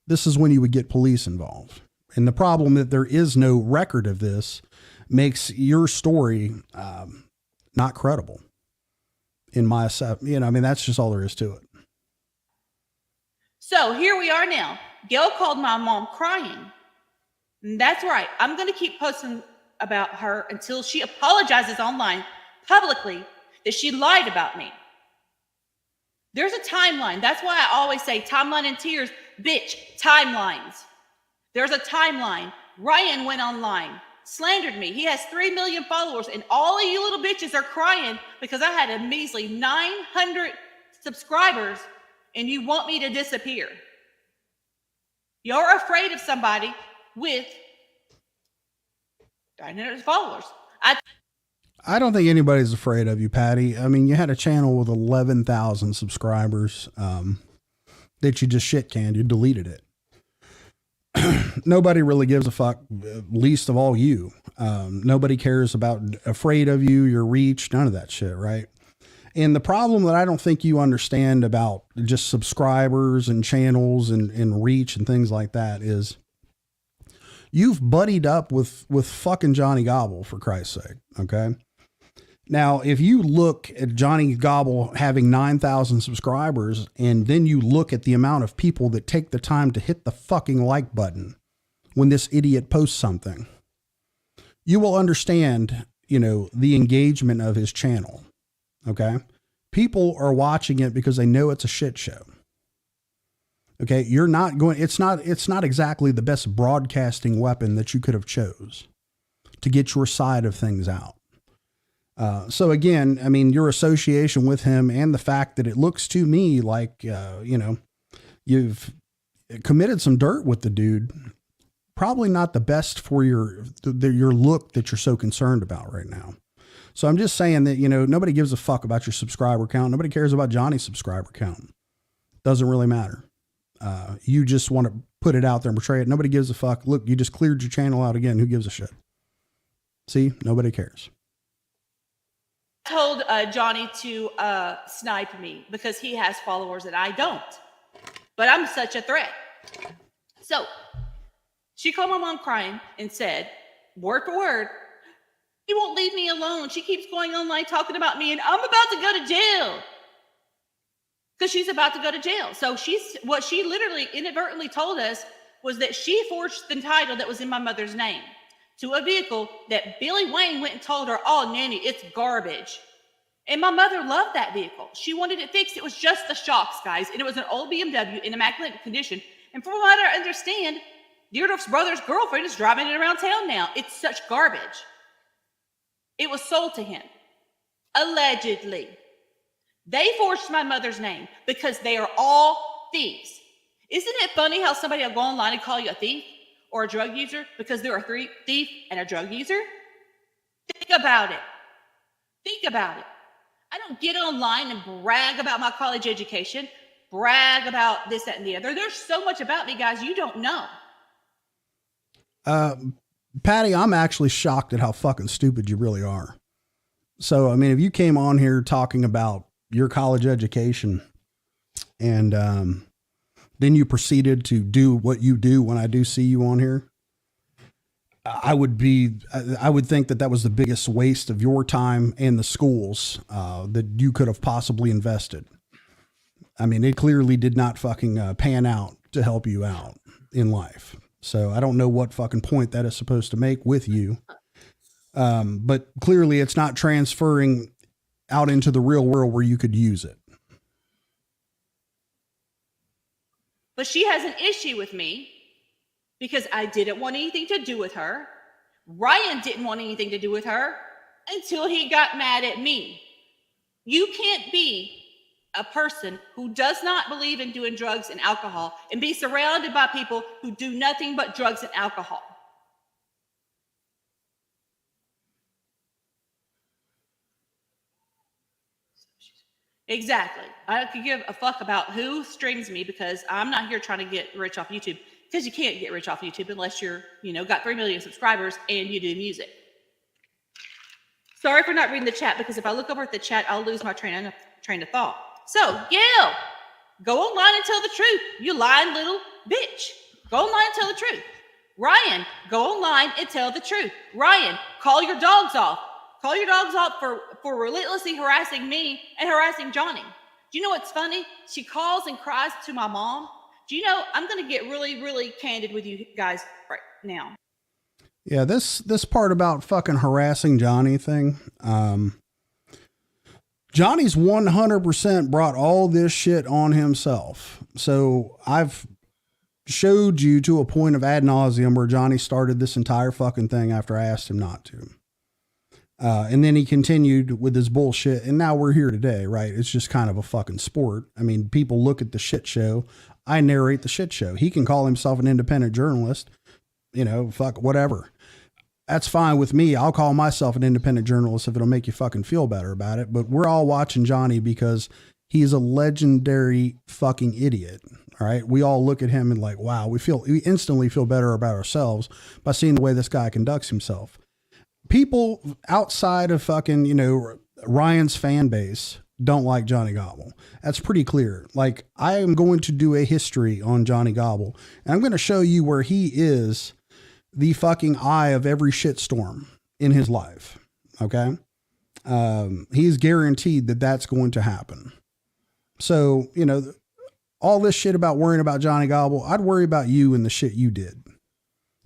this is when you would get police involved. And the problem that there is no record of this makes your story not credible in my assessment. You know, I mean, that's just all there is to it. So here we are now. Gail called my mom crying. And that's right. I'm going to keep posting about her until she apologizes online publicly that she lied about me. There's a timeline. That's why I always say timeline in tears. Bitch, timelines. There's a timeline. Ryan went online, slandered me. He has 3 million followers, and all of you little bitches are crying because I had a measly 900 subscribers, and you want me to disappear. You're afraid of somebody with 900 followers. I don't think anybody's afraid of you, Patty. I mean, you had a channel with 11,000 subscribers that you just shit canned. You deleted it. Nobody really gives a fuck, least of all you. Nobody cares about, afraid of you, your reach, none of that shit, right? And the problem that I don't think you understand about just subscribers and channels and reach and things like that is you've buddied up with fucking Johnny Gobble, for Christ's sake, okay? Now, if you look at Johnny Gobble having 9,000 subscribers, and then you look at the amount of people that take the time to hit the fucking like button when this idiot posts something, you will understand, you know, the engagement of his channel. Okay. People are watching it because they know it's a shit show. Okay. You're not going, it's not exactly the best broadcasting weapon that you could have chose to get your side of things out. So again, I mean, your association with him and the fact that it looks to me like, you know, you've committed some dirt with the dude, probably not the best for your look that you're so concerned about right now. So I'm just saying that, you know, nobody gives a fuck about your subscriber count. Nobody cares about Johnny's subscriber count. Doesn't really matter. You just want to put it out there and portray it. Nobody gives a fuck. Look, you just cleared your channel out again. Who gives a shit? See, nobody cares. Told Johnny to snipe me because he has followers and I don't. but I'm such a threat. So she called my mom crying and said, word for word, "He won't leave me alone. She keeps going online talking about me, and I'm about to go to jail." Because she's about to go to jail. So what she literally inadvertently told us was that she forged the title that was in my mother's name to a vehicle that Billy Wayne went and told her, "Oh, Nanny, it's garbage." And my mother loved that vehicle. She wanted it fixed. It was just the shocks, guys. And it was an old BMW in immaculate condition. And from what I understand, Deerdorf's brother's girlfriend is driving it around town now. It's such garbage. It was sold to him, allegedly. They forged my mother's name because they are all thieves. Isn't it funny how somebody will go online and call you a thief or a drug user because they're a thief and a drug user? Think about it. Think about it. I don't get online and brag about my college education, brag about this, that, and the other. There's so much about me, guys, you don't know. Patty, I'm actually shocked at how fucking stupid you really are. So, I mean, if you came on here talking about your college education and then you proceeded to do what you do when I do see you on here, I would think that was the biggest waste of your time and the schools that you could have possibly invested. I mean, it clearly did not fucking pan out to help you out in life. So I don't know what fucking point that is supposed to make with you. But clearly it's not transferring out into the real world where you could use it. But she has an issue with me because I didn't want anything to do with her. Ryan didn't want anything to do with her until he got mad at me. You can't be a person who does not believe in doing drugs and alcohol and be surrounded by people who do nothing but drugs and alcohol. Exactly. I could give a fuck about who streams me because I'm not here trying to get rich off YouTube, because you can't get rich off YouTube unless you're, got 3 million subscribers and you do music. Sorry for not reading the chat, because if I look over at the chat, I'll lose my train of thought. So, Gail, go online and tell the truth. You lying little bitch. Go online and tell the truth. Ryan, go online and tell the truth. Ryan, call your dogs off. Call your dogs off for relentlessly harassing me and harassing Johnny. Do you know what's funny? She calls and cries to my mom. Do you know, I'm going to get really, really candid with you guys right now. Yeah, this part about fucking harassing Johnny thing. Johnny's 100% brought all this shit on himself. So I've showed you to a point of ad nauseum where Johnny started this entire fucking thing after I asked him not to. And then he continued with his bullshit, and now we're here today, right? It's just kind of a fucking sport. I mean, people look at the shit show. I narrate the shit show. He can call himself an independent journalist, fuck whatever. That's fine with me. I'll call myself an independent journalist if it'll make you fucking feel better about it. But we're all watching Johnny because he's a legendary fucking idiot. All right. We all look at him and like, wow, we instantly feel better about ourselves by seeing the way this guy conducts himself. People outside of fucking, Ryan's fan base don't like Johnny Gobble. That's pretty clear. Like, I am going to do a history on Johnny Gobble, and I'm going to show you where he is the fucking eye of every shitstorm in his life. Okay. He's guaranteed that that's going to happen. So, all this shit about worrying about Johnny Gobble, I'd worry about you and the shit you did.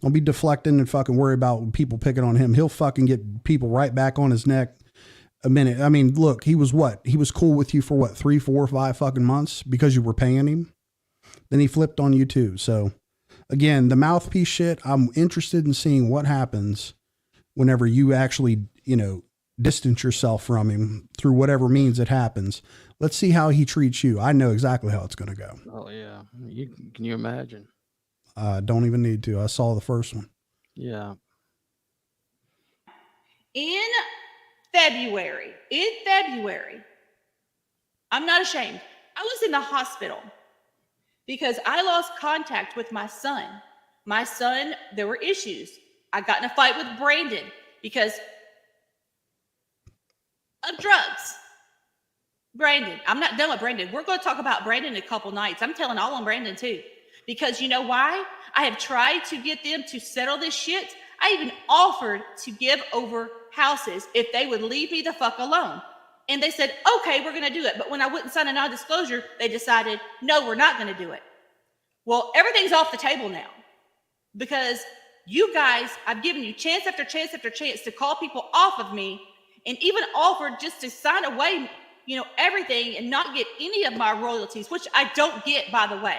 Don't be deflecting and fucking worry about people picking on him. He'll fucking get people right back on his neck a minute. I mean, look, he was cool with you for 3, 4, 5 fucking months because you were paying him. Then he flipped on you too. So again, the mouthpiece shit, I'm interested in seeing what happens whenever you actually, distance yourself from him through whatever means it happens. Let's see how he treats you. I know exactly how it's going to go. Oh yeah. Can you imagine? Don't even need to. I saw the first one. Yeah. In February, I'm not ashamed. I was in the hospital because I lost contact with my son. My son, there were issues. I got in a fight with Brandon because of drugs. Brandon. I'm not done with Brandon. We're going to talk about Brandon in a couple nights. I'm telling all on Brandon too. Because you know why? I have tried to get them to settle this shit. I even offered to give over houses if they would leave me the fuck alone. And they said, okay, we're going to do it. But when I wouldn't sign a non-disclosure, they decided, no, we're not going to do it. Well, everything's off the table now because you guys, I've given you chance after chance after chance to call people off of me and even offered just to sign away, everything and not get any of my royalties, which I don't get, by the way.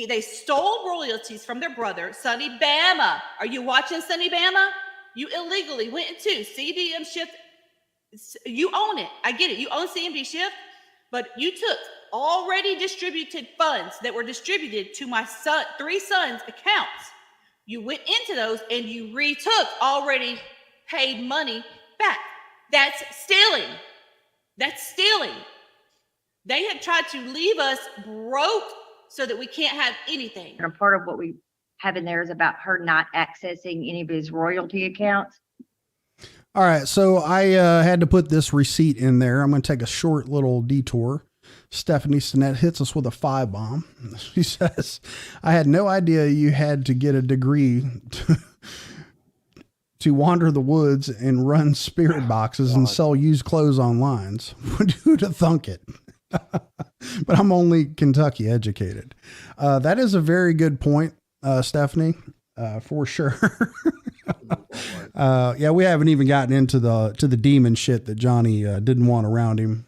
They stole royalties from their brother, Sonny Bama. Are you watching Sonny Bama? You illegally went into CBM Shift. You own it. I get it. You own CMB Shift, but you took already distributed funds that were distributed to my three sons' accounts. You went into those and you retook already paid money back. That's stealing. That's stealing. They have tried to leave us broke so that we can't have anything. And a part of what we have in there is about her not accessing any of his royalty accounts. All right. So I had to put this receipt in there. I'm going to take a short little detour. Stephanie Stinnett hits us with a 5-bomb. She says, I had no idea you had to get a degree to wander the woods and run spirit boxes and sell used clothes online. Who'd have thunk it? But I'm only Kentucky educated. That is a very good point, Stephanie, for sure. Yeah, we haven't even gotten into the demon shit that Johnny didn't want around him.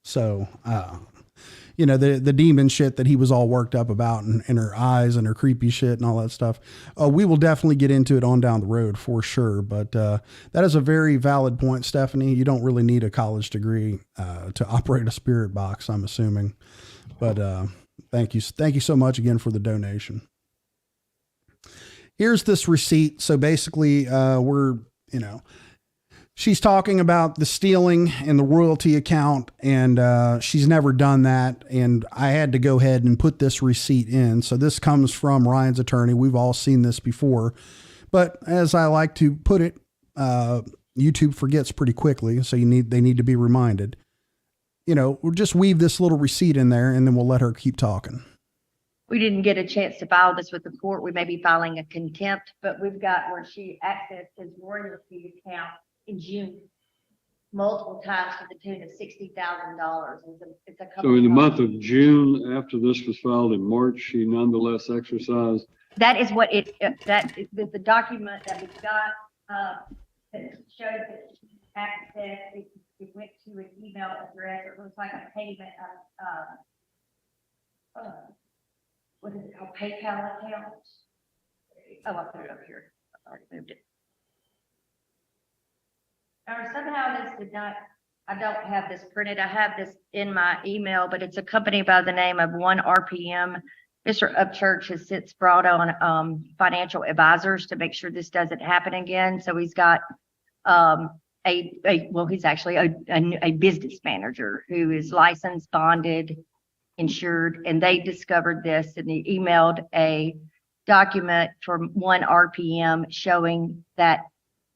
So, the demon shit that he was all worked up about and her eyes and her creepy shit and all that stuff. We will definitely get into it on down the road for sure. But that is a very valid point, Stephanie. You don't really need a college degree to operate a spirit box, I'm assuming. But thank you. Thank you so much again for the donation. Here's this receipt. So basically, she's talking about the stealing and the royalty account, and she's never done that. And I had to go ahead and put this receipt in. So this comes from Ryan's attorney. We've all seen this before, but as I like to put it, YouTube forgets pretty quickly. So they need to be reminded, we'll just weave this little receipt in there and then we'll let her keep talking. We didn't get a chance to file this with the court. We may be filing a contempt, but we've got where she accessed his royalty account in June multiple times to the tune of $60,000. It's a couple. So in the month of June, after this was filed in March, she nonetheless exercised. That is what the document that we got that showed that she accessed. It went to an email address. It looks like a payment what is it called? PayPal account. Oh, I'll put it up here. I already moved it. Or somehow this did not, I don't have this printed. I have this in my email, but it's a company by the name of 1RPM. Mr. Upchurch has since brought on financial advisors to make sure this doesn't happen again. So he's got he's actually a business manager who is licensed, bonded, insured, and they discovered this and they emailed a document from 1RPM showing that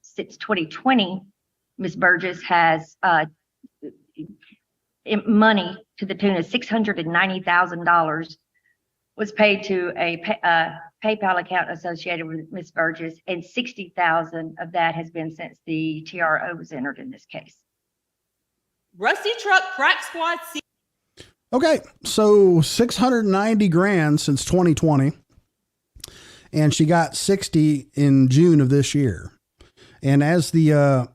since 2020, Ms. Burgess has money to the tune of $690,000 was paid to a PayPal account associated with Ms. Burgess, and $60,000 of that has been since the TRO was entered in this case. Rusty Truck Crack Squad. Okay, so 690 grand since 2020, and she got 60 in June of this year. And as the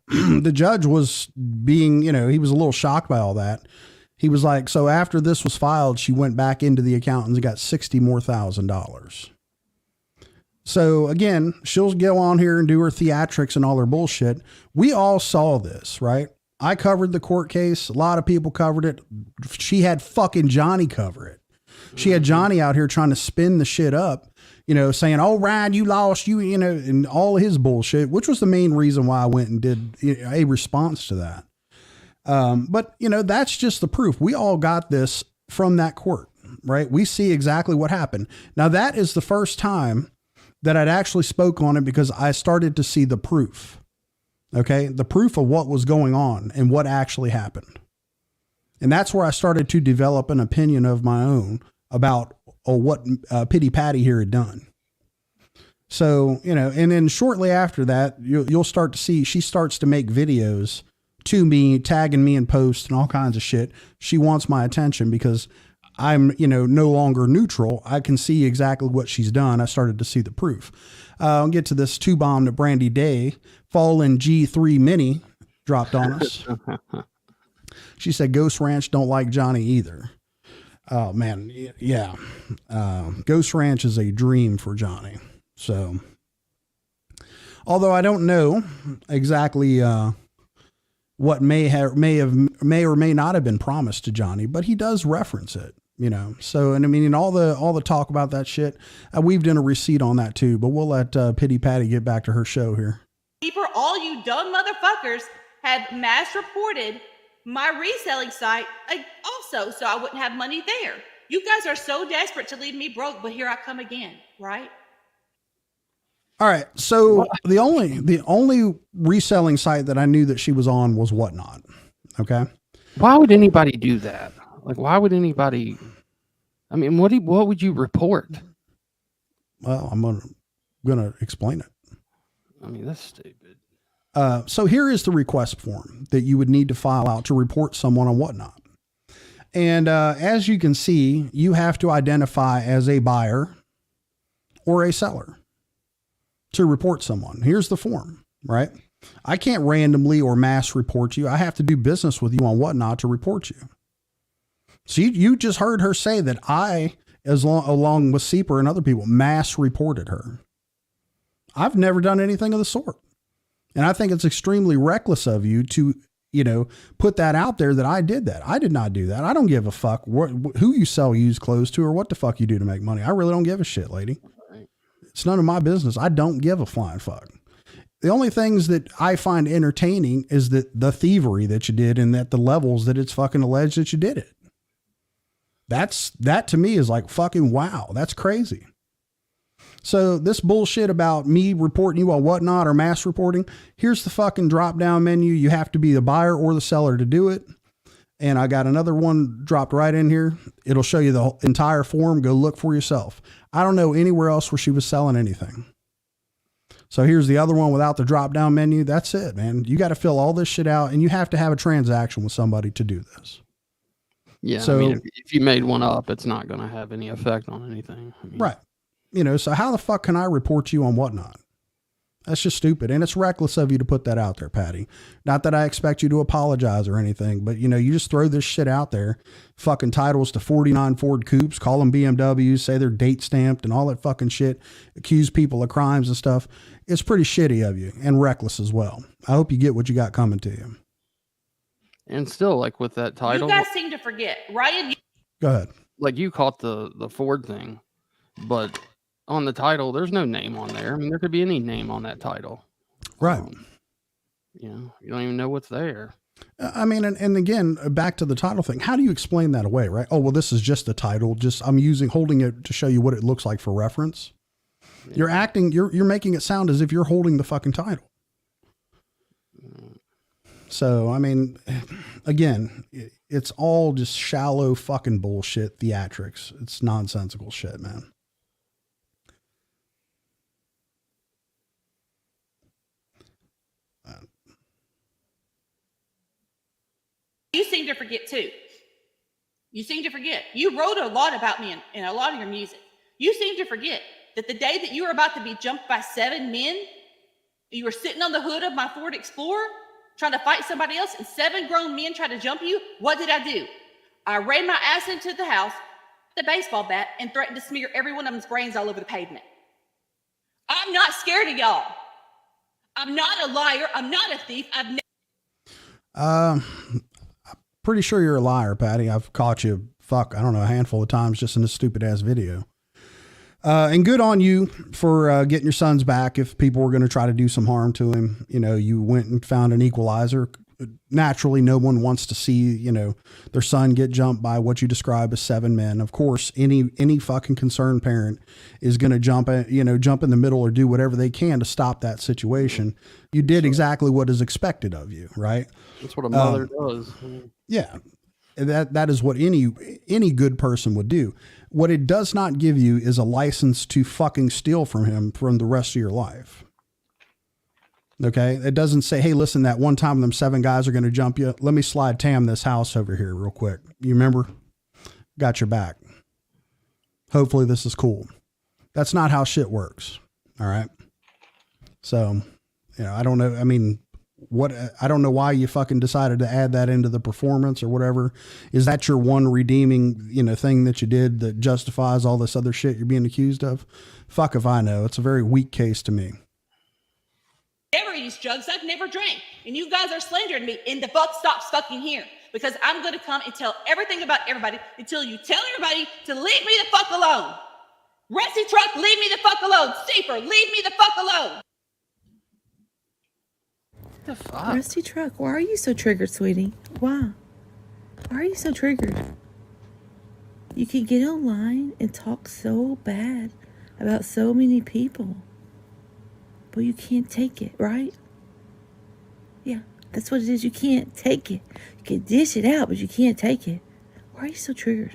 the judge was being, he was a little shocked by all that. He was like, so after this was filed, she went back into the account and got $60,000. So again, she'll go on here and do her theatrics and all her bullshit. We all saw this, right? I covered the court case. A lot of people covered it. She had fucking Johnny cover it. She had Johnny out here trying to spin the shit up, saying, oh, Ryan, you lost, and all his bullshit, which was the main reason why I went and did a response to that. But that's just the proof. We all got this from that court, right? We see exactly what happened. Now that is the first time that I'd actually spoke on it because I started to see the proof. Okay. The proof of what was going on and what actually happened. And that's where I started to develop an opinion of my own about what Pity Patty here had done. So, you know, and then shortly after that, you'll start to see she starts to make videos to me, tagging me in posts and all kinds of shit. She wants my attention because I'm, you know, no longer neutral. I can see exactly what she's done. I started to see the proof. I'll get to this 2-bomb that Brandy Day, Fallen G3 Mini, dropped on us. She said, Ghost Ranch don't like Johnny either. Oh, man. Yeah. Ghost Ranch is a dream for Johnny. So, although I don't know exactly what may or may not have been promised to Johnny, but he does reference it, you know. So, and I mean, all the talk about that shit, I weaved in a receipt on that too. But we'll let Pity Patty get back to her show here. Keeper, all you dumb motherfuckers have mass reported my reselling site also, so I wouldn't have money there. You guys are so desperate to leave me broke, but here I come again, right? All right. So the only reselling site that I knew that she was on was Whatnot. Okay. Why would anybody do that? Like, why would anybody? I mean, what would you report? Well, I'm gonna explain it. I mean, that's stupid. So here is the request form that you would need to file out to report someone on Whatnot. And as you can see, you have to identify as a buyer or a seller to report someone. Here's the form, right? I can't randomly or mass report you. I have to do business with you on Whatnot to report you. So you just heard her say that I, along with Seeper and other people, mass reported her. I've never done anything of the sort. And I think it's extremely reckless of you to, you know, put that out there that I did that. I did not do that. I don't give a fuck who you sell used clothes to or what the fuck you do to make money. I really don't give a shit, lady. It's none of my business. I don't give a flying fuck. The only things that I find entertaining is that the thievery that you did and that the levels that it's fucking alleged that you did it. That to me is like fucking wow. That's crazy. So this bullshit about me reporting you on Whatnot or mass reporting, here's the fucking drop down menu. You have to be the buyer or the seller to do it. And I got another one dropped right in here. It'll show you the entire form. Go look for yourself. I don't know anywhere else where she was selling anything. So here's the other one without the drop down menu. That's it, man. You got to fill all this shit out and you have to have a transaction with somebody to do this. Yeah. So, I mean, if you made one up, it's not going to have any effect on anything. I mean, right. You know, so how the fuck can I report you on Whatnot? That's just stupid. And it's reckless of you to put that out there, Patty. Not that I expect you to apologize or anything, but you know, you just throw this shit out there, fucking titles to 49 Ford Coupes, call them BMWs, say they're date stamped and all that fucking shit, accuse people of crimes and stuff. It's pretty shitty of you and reckless as well. I hope you get what you got coming to you. And still, like with that title, You guys seem to forget. Ryan, Go ahead. like you caught the Ford thing, but on the title, there's no name on there. I mean, there could be any name on that title. Right. You know, you don't even know what's there. I mean, and again, back to the title thing. How do you explain that away, right? Oh, well, this is just the title. Just I'm holding it to show you what it looks like for reference. Yeah. You're making it sound as if you're holding the fucking title. So, I mean, again, it's all just shallow fucking bullshit theatrics. It's nonsensical shit, man. you seem to forget too. You seem to forget. You wrote a lot about me in a lot of your music. You seem to forget that the day that you were about to be jumped by 7 men, you were sitting on the hood of my Ford Explorer trying to fight somebody else, and 7 grown men tried to jump you. What did I do? I ran my ass into the house with a baseball bat and threatened to smear every one of them's brains all over the pavement. I'm not scared of y'all. I'm not a liar. I'm not a thief. I'm pretty sure you're a liar, Patty. I've caught you, I don't know, a handful of times just in this stupid ass video. And good on you for getting your sons back. If people were going to try to do some harm to him, you know, you went and found an equalizer, naturally no one wants to see, you know, their son get jumped by what you describe as 7 men. Of course, any fucking concerned parent is going to jump in the middle or do whatever they can to stop that situation. You did exactly what is expected of you, right? That's what a mother does. Yeah. That is what any good person would do. What it does not give you is a license to fucking steal from him from the rest of your life. Okay. It doesn't say, hey, listen, that one time them 7 guys are going to jump you. Let me slide Tam this house over here real quick. You remember? Got your back. Hopefully this is cool. That's not how shit works. All right. So, you know, I don't know. I mean, I don't know why you fucking decided to add that into the performance or whatever. Is that your one redeeming, you know, thing that you did that justifies all this other shit you're being accused of? Fuck if I know. It's a very weak case to me. Never these drugs. I've never drank. And you guys are slandering me. And the buck stops fucking here. Because I'm going to come and tell everything about everybody until you tell everybody to leave me the fuck alone. Rusty Truck, leave me the fuck alone. Safer, leave me the fuck alone. What the fuck? Rusty Truck, why are you so triggered, sweetie? Why? Why are you so triggered? You can get online and talk so bad about so many people, but you can't take it, right? Yeah, that's what it is. You can't take it. You can dish it out, but you can't take it. Why are you so triggered?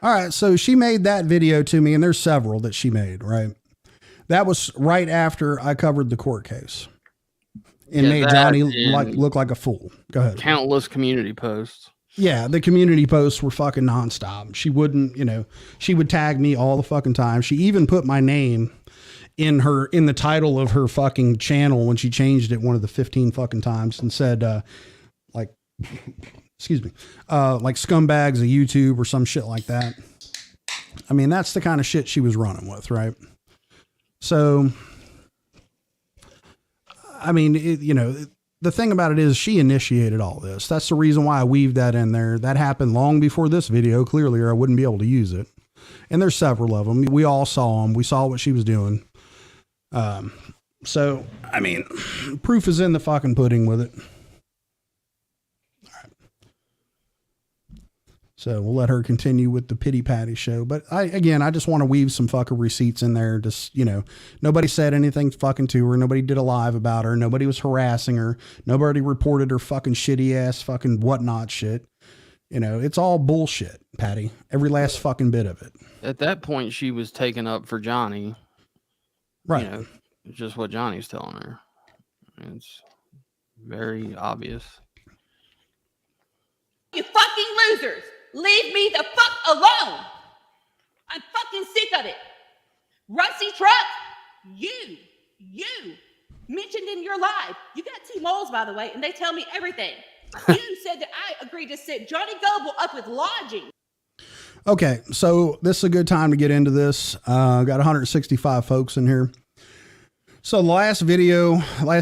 All right. So she made that video to me, and there's several that she made, right? That was right after I covered the court case and made Johnny look like a fool. Go ahead. Countless community posts. Yeah, the community posts were fucking nonstop. She wouldn't, you know, she would tag me all the fucking time. She even put my name in the title of her fucking channel when she changed it one of the 15 fucking times and said, like, excuse me, like scumbags of YouTube or some shit like that. I mean, that's the kind of shit she was running with, right? So, I mean, you know, the thing about it is she initiated all this. That's the reason why I weaved that in there. That happened long before this video, clearly, or I wouldn't be able to use it. And there's several of them. We all saw them. We saw what she was doing. So, I mean, proof is in the fucking pudding with it. All right. So we'll let her continue with the pity patty show. But I just want to weave some fucking receipts in there. Just, you know, nobody said anything fucking to her. Nobody did a live about her. Nobody was harassing her. Nobody reported her fucking shitty ass fucking whatnot shit. You know, it's all bullshit, Patty. Every last fucking bit of it. At that point, she was taken up for Johnny. Right. You know, it's just what Johnny's telling her. It's very obvious. You fucking losers. Leave me the fuck alone. I'm fucking sick of it. Rusty Truck, you mentioned in your live. You got 2 moles, by the way, and they tell me everything. You said that I agreed to set Johnny Gullible up with lodging. Okay, so this is a good time to get into this. Got 165 folks in here. So the last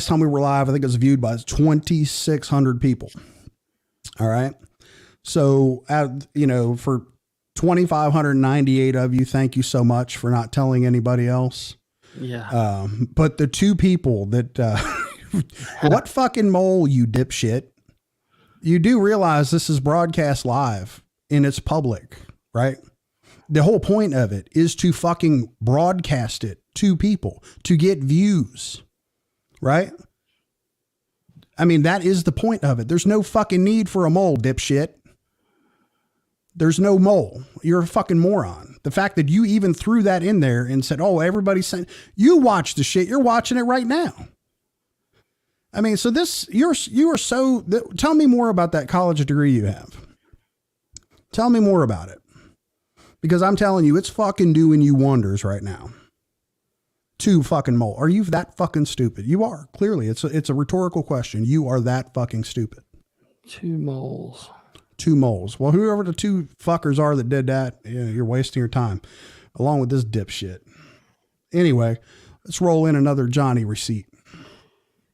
time we were live, I think it was viewed by 2,600 people. All right. So, you know, for 2,598 of you, thank you so much for not telling anybody else. Yeah. But the 2 people that, what fucking mole, you dipshit. You do realize this is broadcast live and it's public, right? The whole point of it is to fucking broadcast it to people to get views, right? I mean, that is the point of it. There's no fucking need for a mole, dipshit. There's no mole. You're a fucking moron. The fact that you even threw that in there and said, oh, everybody's saying, you watch the shit. You're watching it right now. I mean, so tell me more about that college degree you have. Tell me more about it. Because I'm telling you, it's fucking doing you wonders right now. 2 fucking mole. Are you that fucking stupid? You are. Clearly, it's a rhetorical question. You are that fucking stupid. 2 moles. 2 moles. Well, whoever the 2 fuckers are that did that, you're wasting your time. Along with this dipshit. Anyway, let's roll in another Johnny receipt.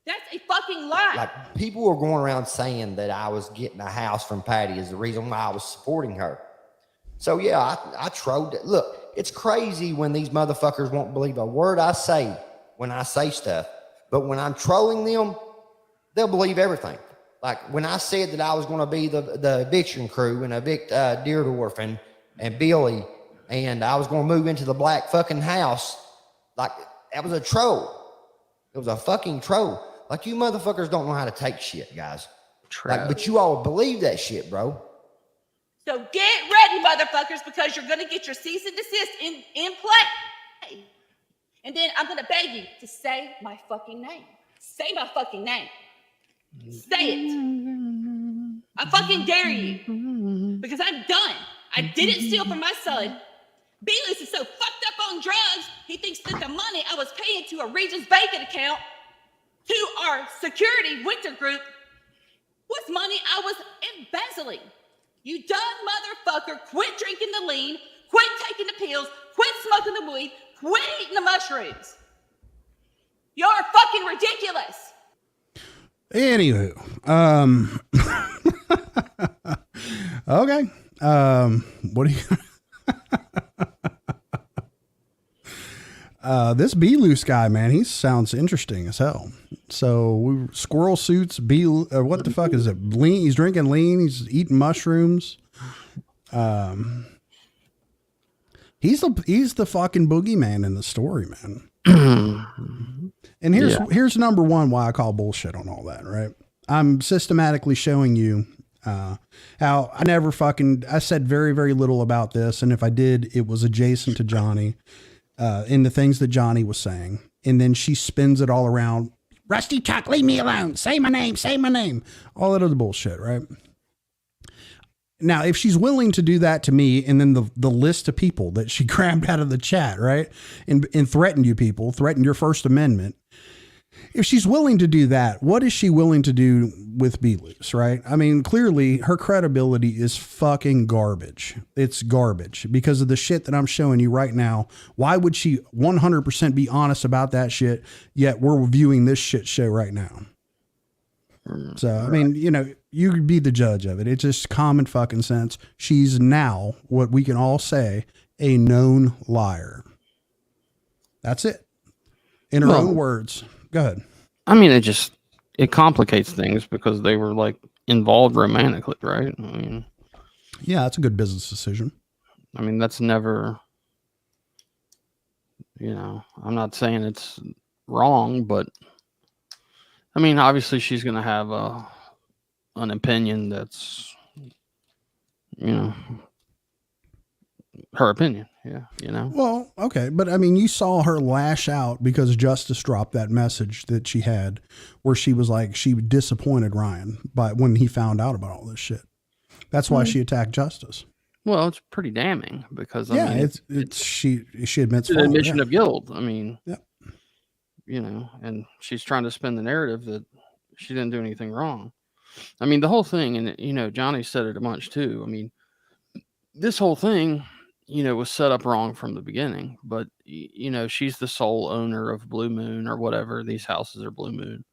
That's a fucking lie. Like, people were going around saying that I was getting a house from Patty is the reason why I was supporting her. So, yeah, I trolled it. Look, it's crazy when these motherfuckers won't believe a word I say when I say stuff. But when I'm trolling them, they'll believe everything. Like when I said that I was going to be the eviction crew and evict Deerdorf and Billy, and I was going to move into the black fucking house, like that was a troll. It was a fucking troll. Like you motherfuckers don't know how to take shit, guys. Like, but you all believe that shit, bro. So get ready, motherfuckers, because you're gonna get your cease and desist in play. And then I'm gonna beg you to say my fucking name. Say my fucking name. Say it. I fucking dare you. Because I'm done. I didn't steal from my son. Belis is so fucked up on drugs, he thinks that the money I was paying to a Regions banking account to our security winter group was money I was embezzling. You dumb motherfucker, quit drinking the lean, quit taking the pills, quit smoking the weed, quit eating the mushrooms. You're fucking ridiculous. Anywho, okay. What do you? This Be Loose guy, man, he sounds interesting as hell. So squirrel suits, what the fuck is it? Lean. He's drinking lean. He's eating mushrooms. He's the fucking boogeyman in the story, man. And here's number one why I call bullshit on all that. Right? I'm systematically showing you how I said very, very little about this, and if I did, it was adjacent to Johnny. In the things that Johnny was saying. And then she spins it all around. Rusty Chuck, leave me alone. Say my name. Say my name. All that other bullshit, right? Now, if she's willing to do that to me, and then the list of people that she grabbed out of the chat, right? And threatened you people, threatened your First Amendment. If she's willing to do that, what is she willing to do with Be Loose, right? I mean, clearly her credibility is fucking garbage. It's garbage because of the shit that I'm showing you right now. Why would she 100% be honest about that shit, yet we're viewing this shit show right now? So, I mean, you know, you could be the judge of it. It's just common fucking sense. She's now, what we can all say, a known liar. That's it. In her own words. Go ahead. I mean, it complicates things because they were like involved romantically, right? I mean, yeah, that's a good business decision. I mean, that's never, I'm not saying it's wrong, but I mean, obviously she's going to have an opinion that's, her opinion. Yeah. Well, okay. But I mean, you saw her lash out because Justice dropped that message that she had where she was like, she disappointed Ryan when he found out about all this shit. That's why she attacked Justice. Well, it's pretty damning because she admits an admission of guilt. I mean, yeah. And she's trying to spin the narrative that she didn't do anything wrong. I mean, the whole thing, and Johnny said it a bunch too. I mean, this whole thing, was set up wrong from the beginning, but she's the sole owner of Blue Moon or whatever. These houses are Blue Moon,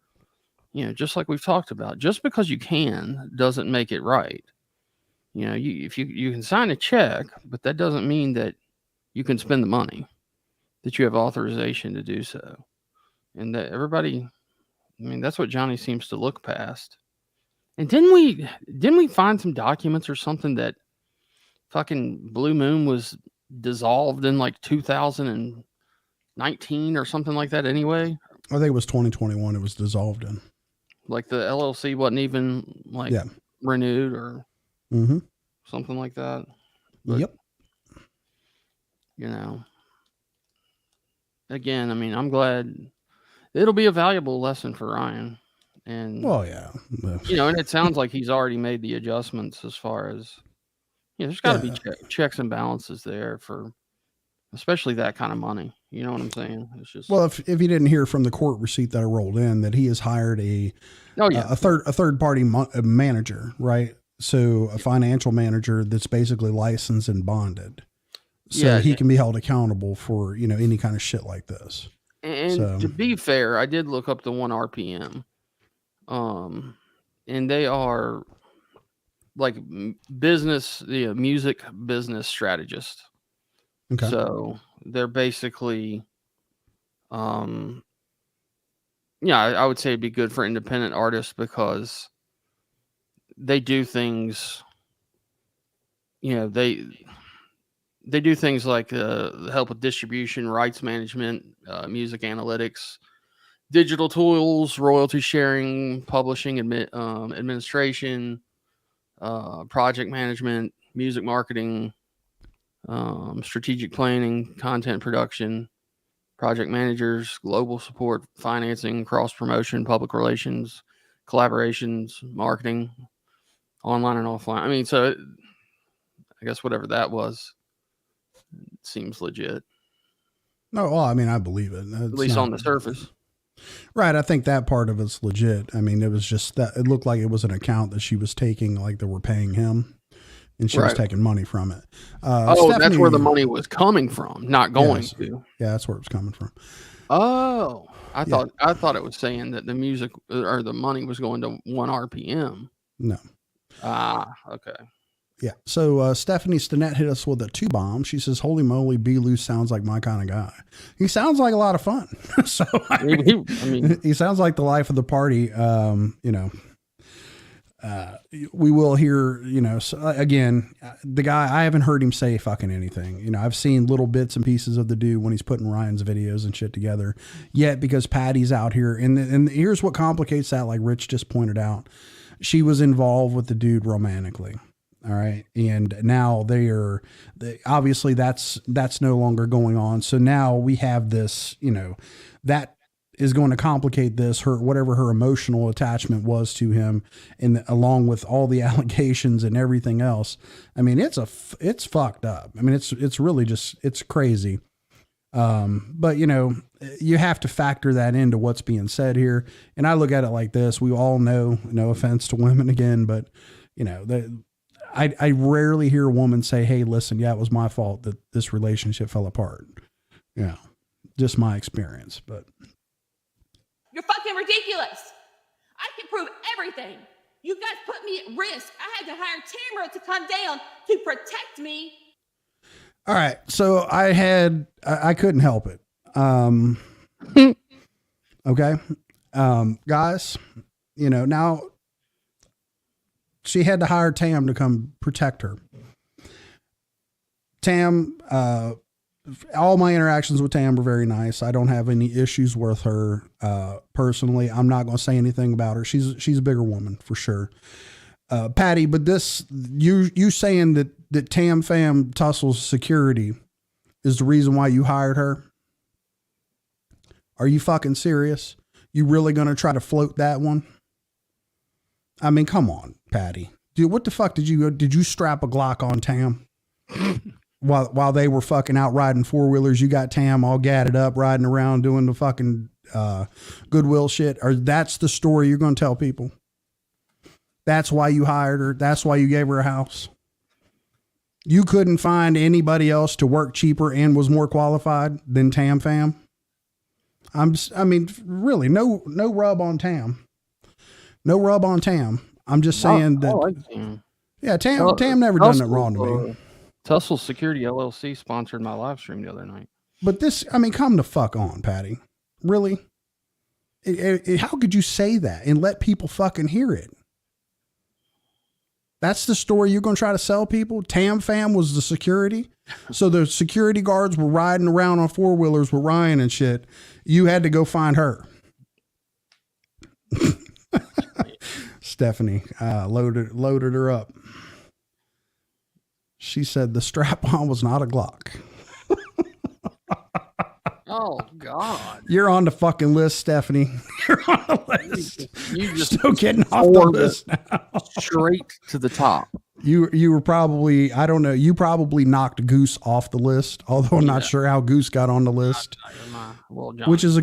just like we've talked about. Just because you can doesn't make it right. If you can sign a check, but that doesn't mean that you can spend the money, that you have authorization to do so. And that everybody, I mean, that's what Johnny seems to look past. And didn't we find some documents or something that fucking Blue Moon was dissolved in like 2019 or something like that anyway? I think it was 2021 it was dissolved in. Like the LLC wasn't even renewed or something like that. But, yep. Again, I mean, I'm glad it'll be a valuable lesson for Ryan. And, well, yeah. And it sounds like he's already made the adjustments as far as, there's got to be checks and balances there for especially that kind of money. You know what I'm saying? It's just, well, if you didn't hear from the court receipt that I rolled in, that he has hired a third party manager, right? So a financial manager that's basically licensed and bonded. So he can be held accountable for, any kind of shit like this. And to be fair, I did look up the 1RPM. And they are like music business strategist. Okay. So they're basically yeah, I would say it'd be good for independent artists because they do things, you know, they do things like help with distribution, rights management, music analytics, digital tools, royalty sharing, publishing, administration, project management, music marketing, strategic planning, content production, project managers, global support, financing, cross promotion, public relations, collaborations, marketing, online and offline. I mean, so I guess whatever that was seems legit, No, well, I mean, I believe it. at least on the surface. Right. I think that part of it's legit. I mean, it was just that it looked like it was an account that she was taking, like they were paying him, and she was Right. taking money from it. That's where the money was coming from, not going Yes. to. Yeah, that's where it was coming from. Oh, I Yeah. thought it was saying that the music or the money was going to 1 RPM. No. Ah, okay. Yeah. So Stephanie Stinnett hit us with a 2 bomb. She says, "Holy moly, B. Lou sounds like my kind of guy. He sounds like a lot of fun." So I mean, he sounds like the life of the party. You know, we will hear. You know, so, again, the guy. I haven't heard him say fucking anything. You know, I've seen little bits and pieces of the dude when he's putting Ryan's videos and shit together. Yet because Patty's out here, and here's what complicates that. Like Rich just pointed out, she was involved with the dude romantically. All right. And now obviously that's no longer going on. So now we have this, you know, that is going to complicate this, whatever her emotional attachment was to him. And along with all the allegations and everything else, I mean, it's fucked up. I mean, it's really just, it's crazy. But you know, you have to factor that into what's being said here. And I look at it like this. We all know, no offense to women again, but you know, I rarely hear a woman say, "Hey, listen, yeah, it was my fault that this relationship fell apart." You know, just my experience, but You're fucking ridiculous. I can prove everything. You guys put me at risk. I had to hire Tamara to come down to protect me. all right. So I couldn't help it. Okay. Guys, you know, now she had to hire Tam to come protect her. Tam, all my interactions with Tam were very nice. I don't have any issues with her personally. I'm not going to say anything about her. She's a bigger woman for sure. Patty, but this you saying that Tam Fam Tussle's security is the reason why you hired her? Are you fucking serious? You really going to try to float that one? I mean, come on, Patty. Dude, what the fuck did you strap a Glock on Tam? While they were fucking out riding 4-wheelers, you got Tam all gadded up, riding around doing the fucking Goodwill shit. Or that's the story you're going to tell people? That's why you hired her? That's why you gave her a house? You couldn't find anybody else to work cheaper and was more qualified than Tam Fam? I mean, really, no rub on Tam. No rub on Tam. I'm just saying that. I like Tam. Yeah, Tam never done nothing wrong to me. Tussle Security LLC sponsored my live stream the other night. But this, I mean, come the fuck on, Patty. Really? How could you say that and let people fucking hear it? That's the story you're going to try to sell people? Tam Fam was the security? So the security guards were riding around on 4-wheelers with Ryan and shit. You had to go find her. Stephanie loaded her up. She said the strap-on was not a Glock. Oh God! You're on the fucking list, Stephanie. You're on the list. You just still getting off the list now. Straight to the top. You were probably, I don't know, you probably knocked Goose off the list, although I'm not sure how Goose got on the list. Which is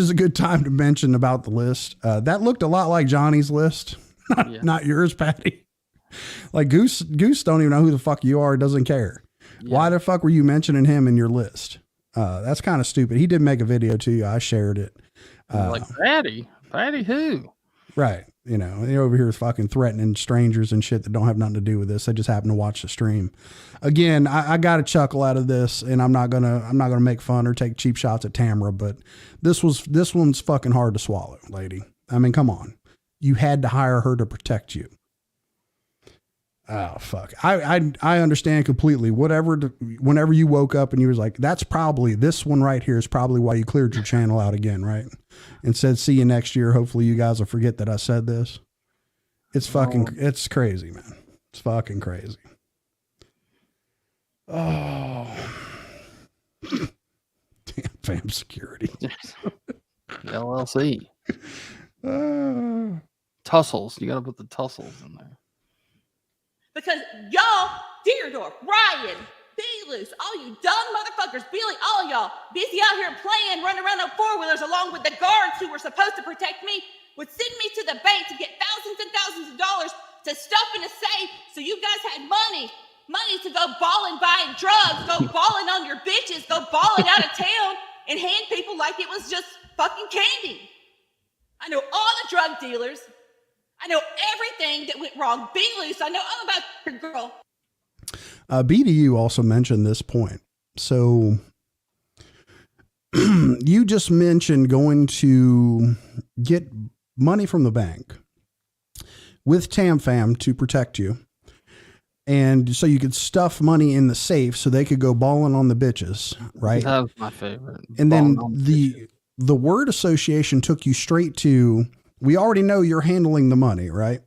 a good time to mention about the list. That looked a lot like Johnny's list, not yours, Patty. Like Goose don't even know who the fuck you are. Doesn't care. Yeah. Why the fuck were you mentioning him in your list? That's kind of stupid. He did make a video to you. I shared it. Like Patty who? Right. You know, they're over here fucking threatening strangers and shit that don't have nothing to do with this. They just happen to watch the stream. Again, I got a chuckle out of this, and I'm not gonna make fun or take cheap shots at Tamara, but this one's fucking hard to swallow, lady. I mean, come on. You had to hire her to protect you. Oh fuck. I understand completely. Whenever you woke up and you was like, that's probably, this one right here is probably why you cleared your channel out again, right? And said, see you next year. Hopefully you guys will forget that I said this. It's fucking, it's crazy, man. It's fucking crazy. Oh. Damn, fam security. LLC. Tussles. You got to put the tussles in there. Because y'all, Deerdorf, Ryan, Loose, all you dumb motherfuckers, Billy, all y'all, busy out here playing, running around on four-wheelers along with the guards who were supposed to protect me, would send me to the bank to get thousands and thousands of dollars to stuff in a safe so you guys had money to go balling buying drugs, go balling on your bitches, go balling out of town and hand people like it was just fucking candy. I know all the drug dealers. I know everything that went wrong. Be Loose, I know all about your girl. BDU also mentioned this point. So you just mentioned going to get money from the bank with TamFam to protect you. And so you could stuff money in the safe so they could go balling on the bitches, right? That was my favorite. And then the word association took you straight to, we already know you're handling the money, right?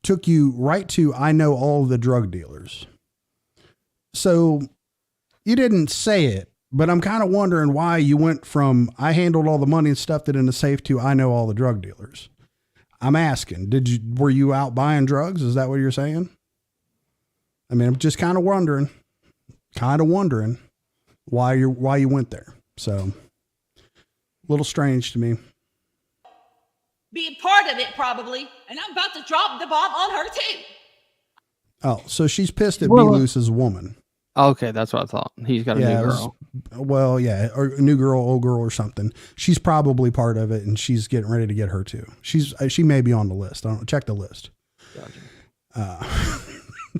Took you right to, I know all the drug dealers. So you didn't say it, but I'm kind of wondering why you went from, I handled all the money and stuffed it in the safe to, I know all the drug dealers. I'm asking, were you out buying drugs? Is that what you're saying? I mean, I'm just kind of wondering why you went there. So a little strange to me. Being part of it, probably. And I'm about to drop the bomb on her, too. Oh, so she's pissed at Well, Be Loose's woman. Okay, that's what I thought. He's got a new girl. Or a new girl, old girl, or something. She's probably part of it, and she's getting ready to get her too. She may be on the list. I don't know. Check the list. Gotcha.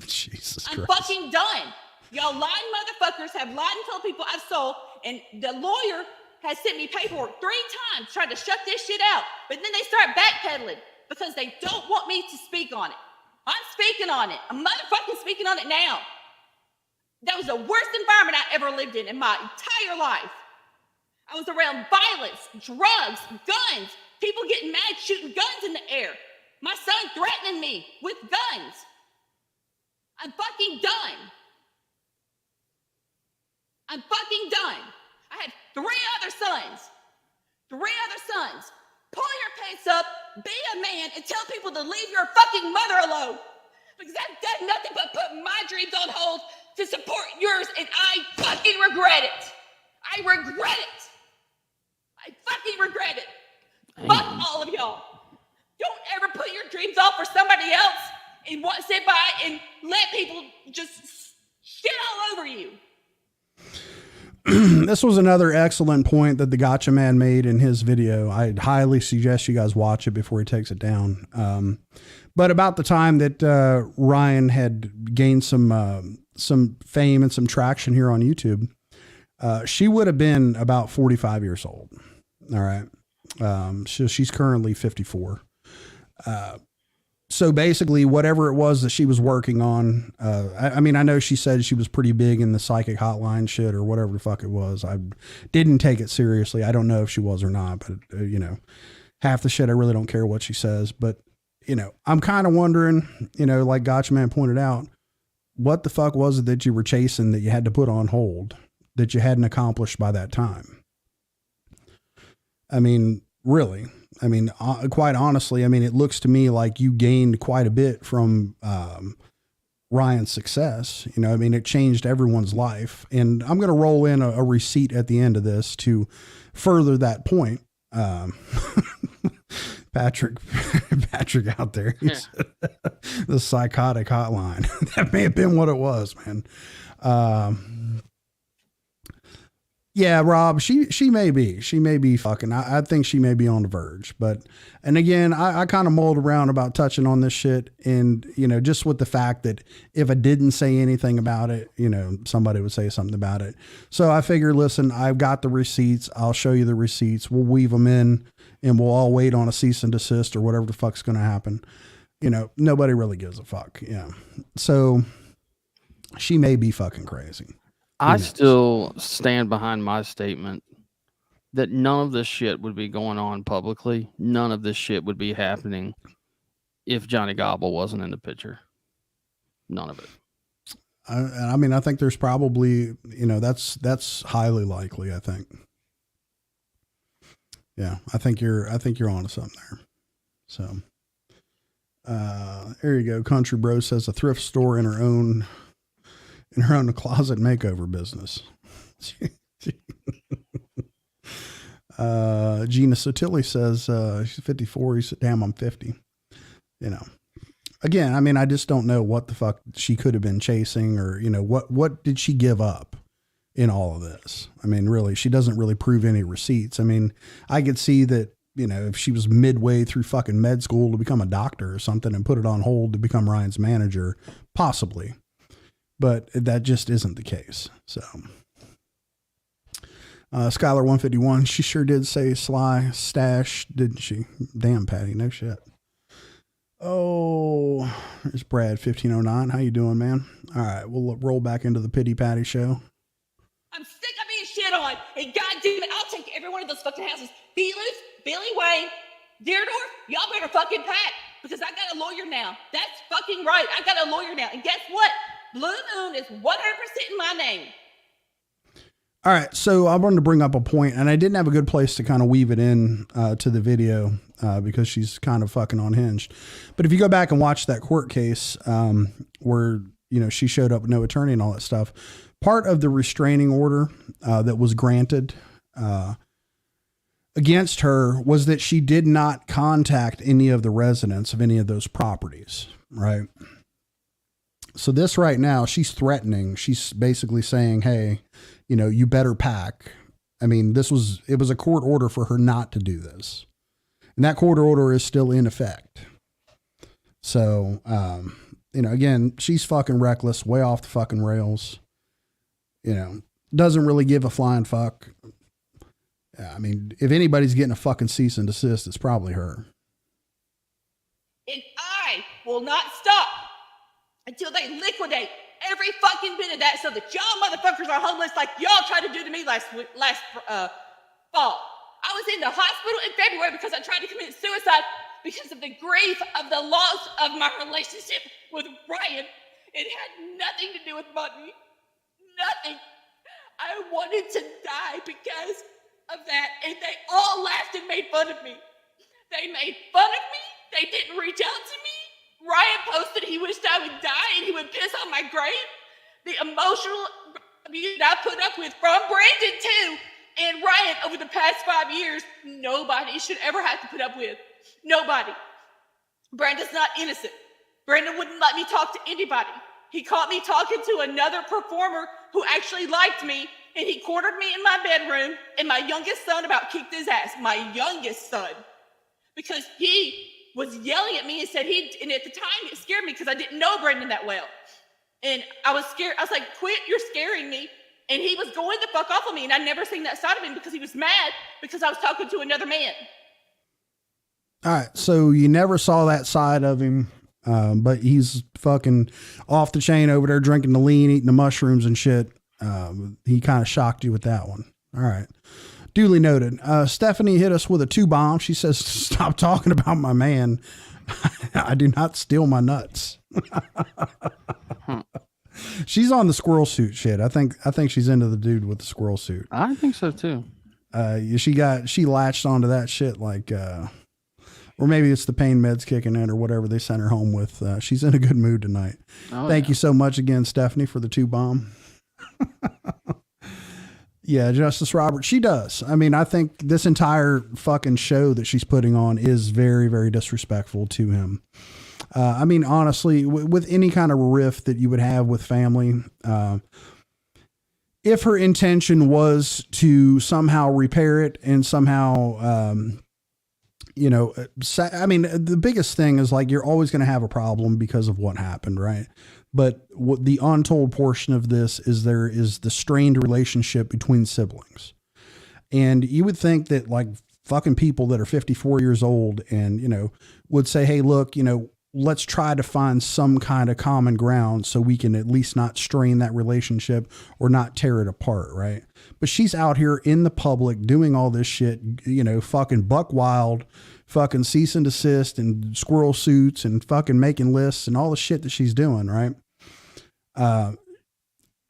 Jesus I'm Christ. fucking done. Y'all lying motherfuckers have lied and told people I've sold, and the lawyer has sent me paperwork 3 times trying to shut this shit out. But then they start backpedaling because they don't want me to speak on it. I'm speaking on it. I'm motherfucking speaking on it now. That was the worst environment I ever lived in my entire life. I was around violence, drugs, guns, people getting mad, shooting guns in the air. My son threatening me with guns. I'm fucking done. I'm fucking done. I had 3 other sons. 3 other sons. Pull your pants up, be a man, and tell people to leave your fucking mother alone. Because I've done nothing but put my dreams on hold to support yours, and I fucking regret it. I regret it. I fucking regret it. Fuck all of y'all. Don't ever put your dreams off for somebody else and sit by and let people just shit all over you. This was another excellent point that the Gotcha Man made in his video. I'd highly suggest you guys watch it before he takes it down. But about the time that Ryan had gained some fame and some traction here on YouTube, she would have been about 45 years old. All right. So she's currently 54. So basically whatever it was that she was working on, I mean, I know she said she was pretty big in the psychic hotline shit or whatever the fuck it was. I didn't take it seriously. I don't know if she was or not, but you know, half the shit, I really don't care what she says, but you know, I'm kind of wondering, you know, like Gotcha Man pointed out, what the fuck was it that you were chasing that you had to put on hold that you hadn't accomplished by that time? I mean, really, I mean, quite honestly, I mean, it looks to me like you gained quite a bit from Ryan's success. You know, I mean, it changed everyone's life. And I'm going to roll in a receipt at the end of this to further that point. Patrick out there, the psychotic hotline. That may have been what it was, man. Yeah, Rob, she may be fucking, I think she may be on the verge, but, and again, I kind of mulled around about touching on this shit, and, you know, just with the fact that if I didn't say anything about it, you know, somebody would say something about it. So I figured, listen, I've got the receipts. I'll show you the receipts. We'll weave them in, and we'll all wait on a cease and desist or whatever the fuck's going to happen. You know, nobody really gives a fuck. Yeah. So she may be fucking crazy. I still stand behind my statement that none of this shit would be going on publicly. None of this shit would be happening if Johnny Gobble wasn't in the picture. None of it. I mean, I think there's probably, you know, that's highly likely, I think. Yeah, I think you're onto something there. So, there you go. Country Bro says a thrift store in her own closet makeover business. Gina Sotilli says, she's 54. He said, damn, I'm 50. You know, again, I mean, I just don't know what the fuck she could have been chasing, or, you know, what did she give up in all of this? I mean, really, she doesn't really prove any receipts. I mean, I could see that, you know, if she was midway through fucking med school to become a doctor or something and put it on hold to become Ryan's manager, possibly. But that just isn't the case. So, Skylar 151, she sure did say Sly stash, didn't she? Damn, Patty, no shit. Oh, there's Brad 1509. How you doing, man? All right, we'll roll back into the Pity Patty show. I'm sick of being shit on, and goddamn it, I'll take every one of those fucking houses. Beelus, Billy Wayne, Deerdorf, y'all better fucking pack, because I got a lawyer now. That's fucking right. I got a lawyer now, and guess what? Blue Moon is 100% in my name. All right, so I wanted to bring up a point, and I didn't have a good place to kind of weave it in to the video because she's kind of fucking unhinged. But if you go back and watch that court case where, you know, she showed up with no attorney and all that stuff, part of the restraining order that was granted against her was that she did not contact any of the residents of any of those properties, right? So this right now, she's threatening. She's basically saying, hey, you know, you better pack. I mean, it was a court order for her not to do this. And that court order is still in effect. So, you know, again, she's fucking reckless, way off the fucking rails. You know, doesn't really give a flying fuck. I mean, if anybody's getting a fucking cease and desist, it's probably her. And I will not stop until they liquidate every fucking bit of that, so that y'all motherfuckers are homeless like y'all tried to do to me last fall. I was in the hospital in February because I tried to commit suicide because of the grief of the loss of my relationship with Ryan. It had nothing to do with money. Nothing. I wanted to die because of that, and they all laughed and made fun of me. They made fun of me. They didn't reach out to me. Ryan posted he wished I would die and he would piss on my grave. The emotional abuse I put up with from Brandon too and Ryan over the past 5 years, nobody should ever have to put up with. Nobody. Brandon's not innocent. Brandon wouldn't let me talk to anybody. He caught me talking to another performer who actually liked me, and he cornered me in my bedroom, and my youngest son about kicked his ass. My youngest son. Because he was yelling at me and said and at the time it scared me because I didn't know Brandon that well. And I was scared. I was like, quit, you're scaring me. And he was going the fuck off of me, and I'd never seen that side of him because he was mad because I was talking to another man. All right, so you never saw that side of him, but he's fucking off the chain over there drinking the lean, eating the mushrooms and shit. He kind of shocked you with that one. All right. Duly noted. Stephanie hit us with a 2-bomb. She says, stop talking about my man. I do not steal my nuts. She's on the squirrel suit shit. I think she's into the dude with the squirrel suit. I think so too. She latched onto that shit like, or maybe it's the pain meds kicking in or whatever they sent her home with. She's in a good mood tonight. Thank you so much again, Stephanie, for the 2-bomb. Yeah, Justice Robert, she does. I mean, I think this entire fucking show that she's putting on is very, very disrespectful to him. I mean, honestly, with any kind of rift that you would have with family, if her intention was to somehow repair it and somehow, I mean, the biggest thing is like, you're always going to have a problem because of what happened. Right. But what the untold portion of this is, there is the strained relationship between siblings. And you would think that like fucking people that are 54 years old and, would say, hey, look, let's try to find some kind of common ground so we can at least not strain that relationship or not tear it apart. Right. But she's out here in the public doing all this shit, fucking buck wild, fucking cease and desist and squirrel suits and fucking making lists and all the shit that she's doing. Right.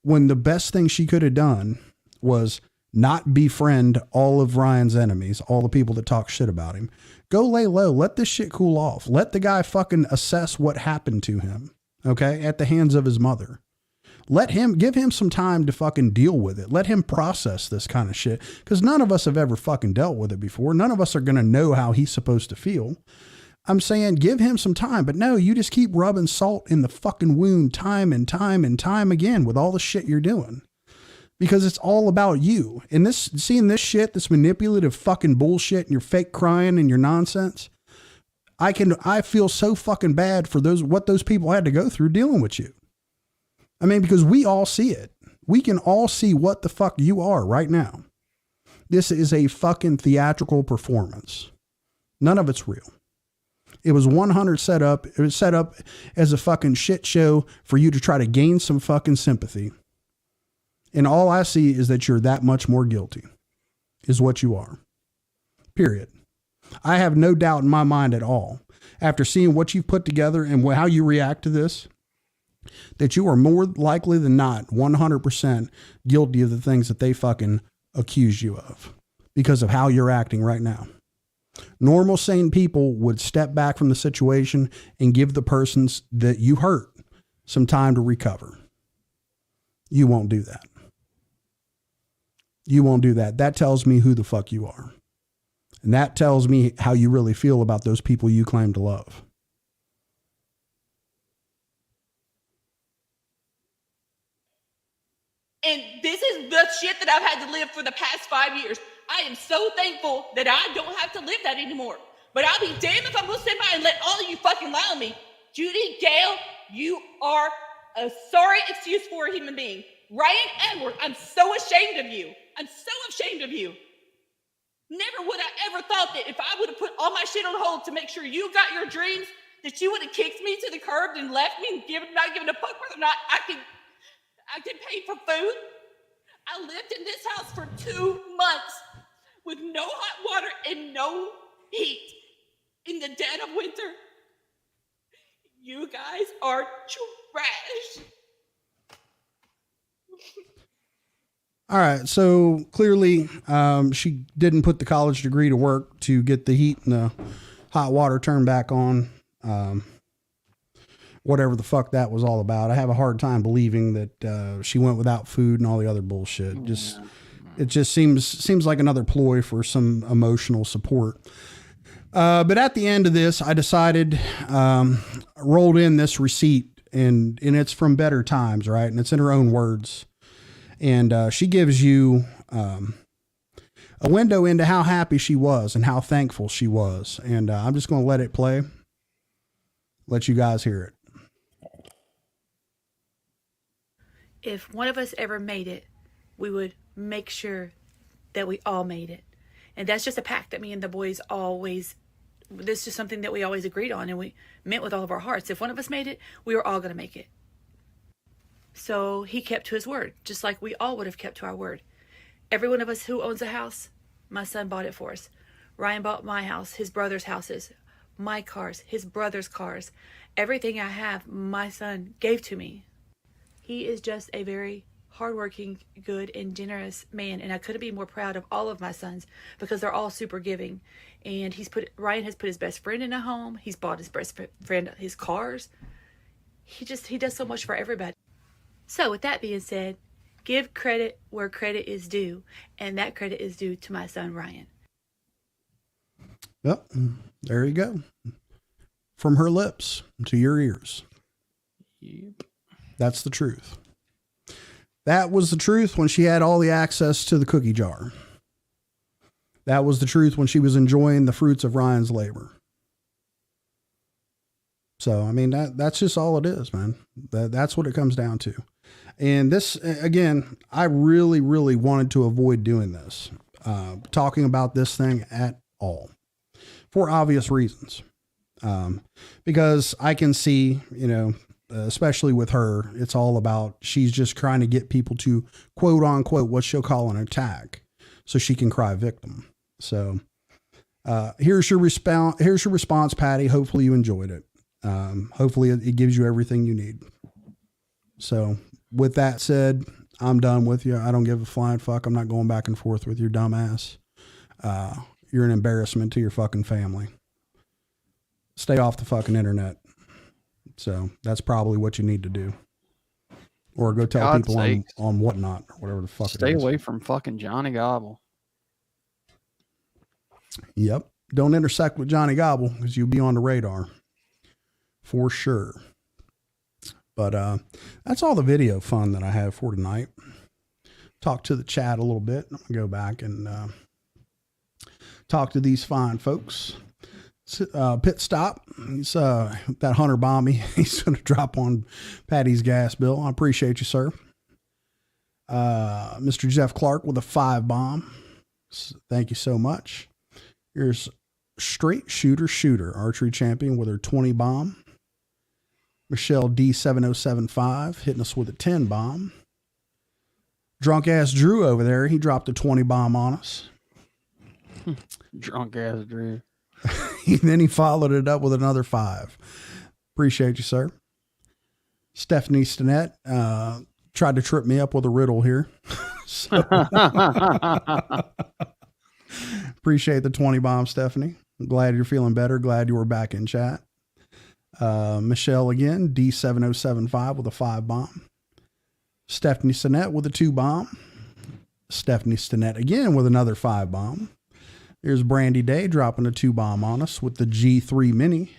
When the best thing she could have done was not befriend all of Ryan's enemies, all the people that talk shit about him. Go lay low. Let this shit cool off. Let the guy fucking assess what happened to him. Okay. At the hands of his mother. Give him some time to fucking deal with it. Let him process this kind of shit. Cause none of us have ever fucking dealt with it before. None of us are going to know how he's supposed to feel. I'm saying give him some time, but no, you just keep rubbing salt in the fucking wound time and time and time again with all the shit you're doing. Because it's all about you. And seeing this shit, this manipulative fucking bullshit and your fake crying and your nonsense, I feel so fucking bad for what those people had to go through dealing with you. I mean, because we all see it. We can all see what the fuck you are right now. This is a fucking theatrical performance. None of it's real. It was 100 set up. It was set up as a fucking shit show for you to try to gain some fucking sympathy. And all I see is that you're that much more guilty, is what you are. Period. I have no doubt in my mind at all, after seeing what you've put together and how you react to this, that you are more likely than not 100% guilty of the things that they fucking accuse you of because of how you're acting right now. Normal, sane people would step back from the situation and give the persons that you hurt some time to recover. You won't do that. You won't do that. That tells me who the fuck you are. And that tells me how you really feel about those people you claim to love. And this is the shit that I've had to live for the past 5 years. I am so thankful that I don't have to live that anymore. But I'll be damned if I'm going to sit by and let all of you fucking lie on me. Judy, Gail, you are a sorry excuse for a human being. Ryan Edward, I'm so ashamed of you. I'm so ashamed of you. Never would I ever thought that if I would have put all my shit on hold to make sure you got your dreams, that you would have kicked me to the curb and left me and not given a fuck whether or not I could pay for food. I lived in this house for 2 months with no hot water and no heat in the dead of winter. You guys are trash. All right. So clearly, she didn't put the college degree to work to get the heat and the hot water turned back on. Whatever the fuck that was all about. I have a hard time believing that she went without food and all the other bullshit. It just seems like another ploy for some emotional support. But at the end of this, I decided, rolled in this receipt and it's from Better Times, right? And it's in her own words. And she gives you a window into how happy she was and how thankful she was. And I'm just going to let it play. Let you guys hear it. If one of us ever made it, we would make sure that we all made it. And that's just a pact that me and the boys always, this is just something that we always agreed on and we meant with all of our hearts. If one of us made it, we were all going to make it. So he kept to his word, just like we all would have kept to our word. Every one of us who owns a house, my son bought it for us. Ryan bought my house, his brother's houses, my cars, his brother's cars. Everything I have, my son gave to me. He is just a very hardworking, good, and generous man, and I couldn't be more proud of all of my sons because they're all super giving. And Ryan has put his best friend in a home. He's bought his best friend his cars. He does so much for everybody. So with that being said, give credit where credit is due, and that credit is due to my son Ryan. Yep, there you go. From her lips to your ears. Yep. That's the truth. That was the truth when she had all the access to the cookie jar. That was the truth when she was enjoying the fruits of Ryan's labor. So, I mean, that's just all it is, man. That's what it comes down to. And this, again, I really, really wanted to avoid doing this, talking about this thing at all, for obvious reasons. Because I can see, you know, especially with her, it's all about, she's just trying to get people to quote unquote, what she'll call an attack, so she can cry victim. So, here's your response, Patty. Hopefully you enjoyed it. Hopefully it gives you everything you need. So with that said, I'm done with you. I don't give a flying fuck. I'm not going back and forth with your dumb ass. You're an embarrassment to your fucking family. Stay off the fucking internet. So that's probably what you need to do. Or go tell God's people sake. on Whatnot or whatever the fuck Stay it is. away from fucking Johnny Gobble. Yep. Don't intersect with Johnny Gobble because you'll be on the radar. For sure. But that's all the video fun that I have for tonight. Talk to the chat a little bit. I'm going to go back and talk to these fine folks. Pit stop. He's that Hunter Bomby. He's going to drop on Patty's gas bill. I appreciate you, sir. Mr. Jeff Clark with a 5 bomb. Thank you so much. Here's Straight Shooter archery champion with her 20 bomb. Michelle D7075 hitting us with a 10 bomb. Drunk ass Drew over there. He dropped a 20 bomb on us. Drunk ass Drew. And then he followed it up with another 5. Appreciate you, sir. Stephanie Stinnett tried to trip me up with a riddle here. So appreciate the 20 bomb, Stephanie. I'm glad you're feeling better. Glad you were back in chat. Michelle again, D7075 with a 5 bomb. Stephanie Stinnett with a 2 bomb. Stephanie Stinnett again with another 5 bomb. Here's Brandy Day dropping a 2 bomb on us with the G3 Mini.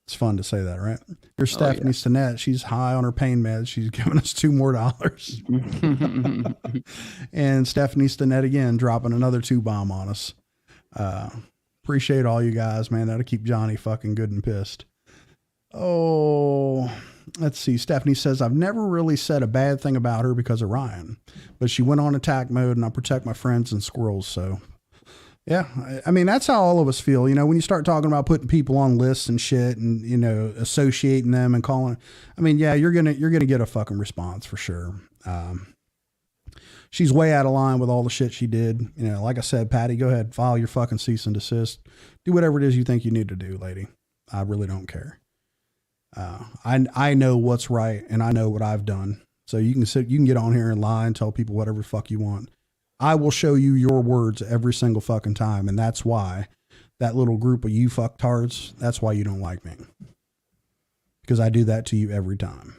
It's fun to say that, right? Here's Stephanie Stinnett. She's high on her pain meds. She's giving us $2 more. And Stephanie Stinnett again dropping another 2 bomb on us. Appreciate all you guys, man. That'll keep Johnny fucking good and pissed. Oh, let's see. Stephanie says, I've never really said a bad thing about her because of Ryan, but she went on attack mode and I protect my friends and squirrels. So yeah, I mean, that's how all of us feel. You know, when you start talking about putting people on lists and shit and, you know, associating them and calling, I mean, yeah, you're going to get a fucking response for sure. She's way out of line with all the shit she did. You know, like I said, Patty, go ahead, file your fucking cease and desist. Do whatever it is you think you need to do, lady. I really don't care. I know what's right and I know what I've done. So you can get on here and lie and tell people whatever the fuck you want. I will show you your words every single fucking time. And that's why that little group of you fucktards, that's why you don't like me. Because I do that to you every time.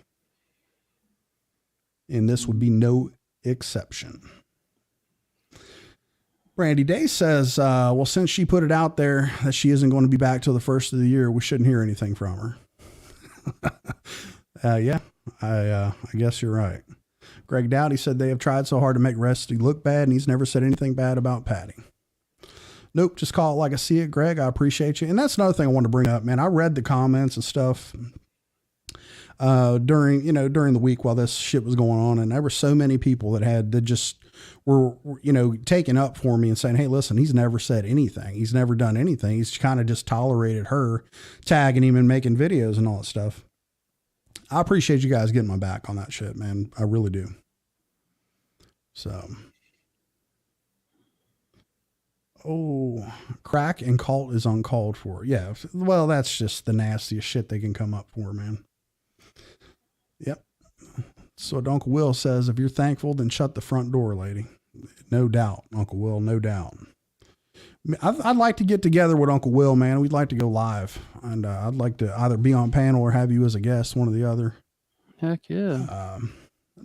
And this would be no exception. Brandy Day says, well, since she put it out there that she isn't going to be back till the first of the year, we shouldn't hear anything from her. Yeah, I guess you're right. Greg Dowdy said they have tried so hard to make Rusty look bad and he's never said anything bad about Patty. Nope. Just call it like I see it. Greg, I appreciate you. And that's another thing I wanted to bring up, man. I read the comments and stuff during the week while this shit was going on. And there were so many people that just were, you know, taking up for me and saying, hey, listen, he's never said anything. He's never done anything. He's kind of just tolerated her tagging him and making videos and all that stuff. I appreciate you guys getting my back on that shit, man. I really do. So, crack and cult is uncalled for. Yeah. Well, that's just the nastiest shit they can come up for, man. Yep. So Uncle Will says, if you're thankful, then shut the front door, lady. No doubt, Uncle Will, no doubt. I'd like to get together with Uncle Will, man. We'd like to go live. And I'd like to either be on panel or have you as a guest, one or the other. Heck yeah.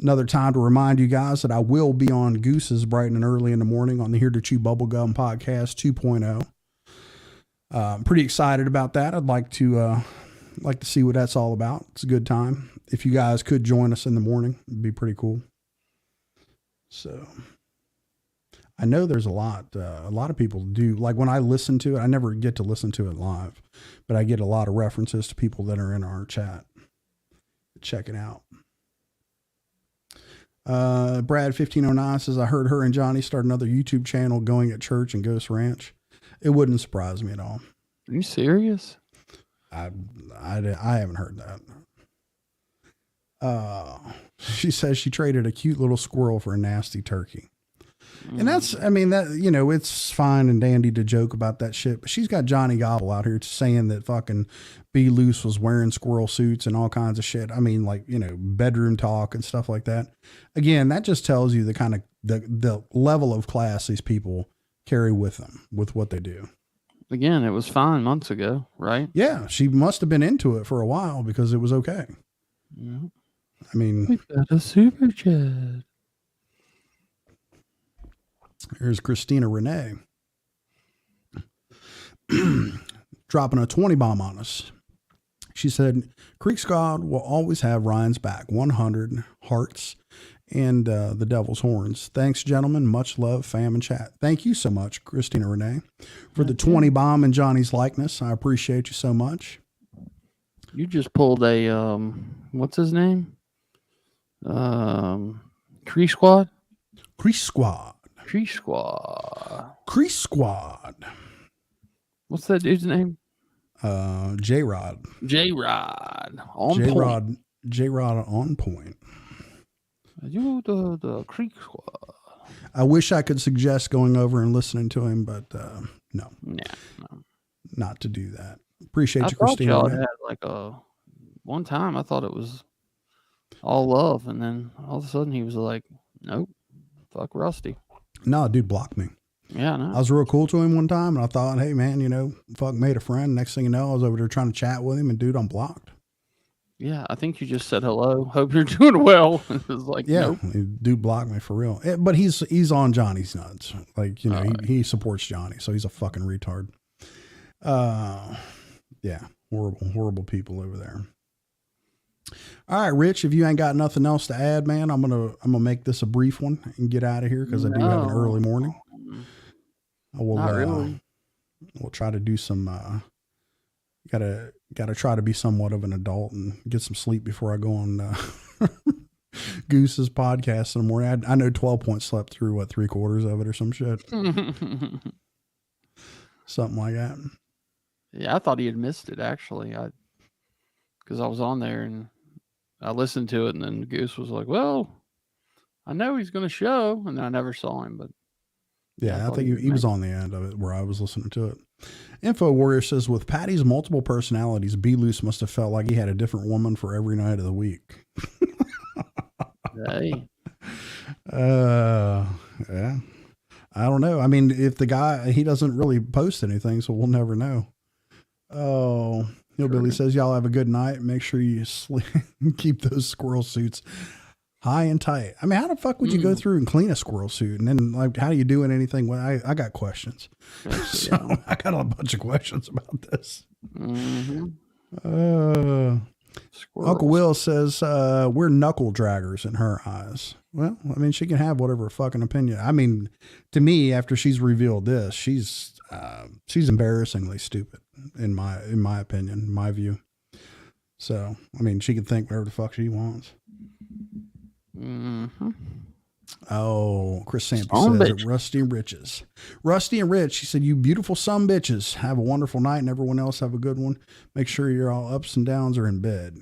Another time to remind you guys that I will be on Goose's bright and early in the morning on the Here to Chew Bubblegum Podcast 2.0. I'm pretty excited about that. I'd like to see what that's all about. It's a good time. if you guys could join us in the morning, it'd be pretty cool. So I know there's a lot of people do, like when I listen to it, I never get to listen to it live, but I get a lot of references to people that are in our chat. Check it out. Brad 1509 says, I heard her and Johnny start another YouTube channel, Going at Church and Ghost Ranch. It wouldn't surprise me at all. Are you serious? I haven't heard that. She says she traded a cute little squirrel for a nasty turkey. And that's, I mean, that, you know, it's fine and dandy to joke about that shit, but she's got Johnny Gobble out here saying that fucking Be Loose was wearing squirrel suits and all kinds of shit. I mean, like, you know, bedroom talk and stuff like that. Again, that just tells you the kind of the level of class these people carry with them, with what they do. Again, it was fine months ago, right? Yeah. She must have been into it for a while because it was okay. Yeah. I mean, We've got a super chat. here's Christina Renee dropping a 20 bomb on us. She said, Creek Squad will always have Ryan's back. 100 hearts and the devil's horns. Thanks, gentlemen. Much love, fam, and chat. Thank you so much, Christina Renee, for the 20 bomb in Johnny's likeness. I appreciate you so much. You just pulled a what's his name? Cree Squad? Creek Squad. Cree Squad. Creek Squad. What's that dude's name? J-Rod. J-Rod. On point. J-Rod on point. You the Creek Squad. I wish I could suggest going over and listening to him, but no. Yeah, no. Not to do that. Appreciate I you, thought Christina. y'all had like one time I thought it was all love, and then all of a sudden he was like, nope, fuck Rusty. No, dude blocked me. Yeah, I know. I was real cool to him one time, and I thought, hey, man, you know, fuck, made a friend. Next thing you know, I was over there trying to chat with him, and dude, I'm blocked. Yeah, I think you just said hello. Hope you're doing well. It was like, Yeah, nope. dude blocked me for real. But he's on Johnny's nuts. Like, you know, he supports Johnny, so he's a fucking retard. Yeah, horrible people over there. All right, Rich, if you ain't got nothing else to add, man, I'm gonna make this a brief one and get out of here because I do have an early morning. I will. Not really. We'll try to do some. Gotta try to be somewhat of an adult and get some sleep before I go on Goose's podcast in the morning. I know 12 Point slept through 3/4 of it or some shit, something like that. Yeah, I thought he had missed it actually. Because I was on there and I listened to it, and then Goose was like, "Well, I know he's going to show," and then I never saw him, but yeah, I think he was on the end of it where I was listening to it. Info Warrior says, with Patty's multiple personalities, B Loose must have felt like he had a different woman for every night of the week. Hey. Yeah. I don't know. I mean, if the guy, he doesn't really post anything, so we'll never know. Oh, Hillbilly says, y'all have a good night. Make sure you sleep, keep those squirrel suits high and tight. I mean, how the fuck would you go through and clean a squirrel suit? And then, like, how do you do anything? Well, I got questions. So I got a bunch of questions about this. Uncle Will says, we're knuckle draggers in her eyes. Well, I mean, she can have whatever fucking opinion. I mean, to me, after she's revealed this, she's embarrassingly stupid in my opinion, in my view. So, I mean, she can think whatever the fuck she wants. Oh, Chris Sample says, Rusty and Riches. Rusty and Rich, he said, you beautiful son bitches. Have a wonderful night, and everyone else have a good one. Make sure your all ups and downs are in bed.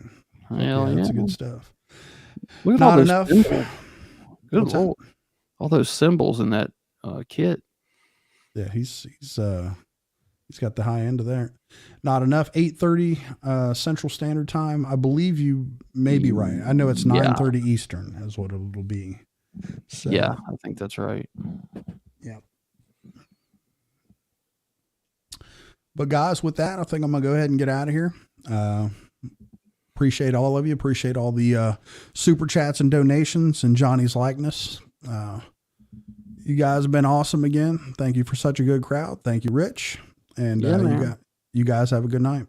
Hell yeah. That's good stuff. Look at Not all those enough. symbols. Good What's Lord. All those symbols in that kit. Yeah, he's got the high end of there. Not enough. 8:30 Central Standard Time. I believe you may be right. I know it's 9:30 Eastern is what it'll be. So, yeah, I think that's right. Yeah. But guys, with that, I think I'm gonna go ahead and get out of here. Appreciate all of you. Appreciate all the super chats and donations and Johnny's likeness. You guys have been awesome again. Thank you for such a good crowd. Thank you, Rich. And you guys have a good night.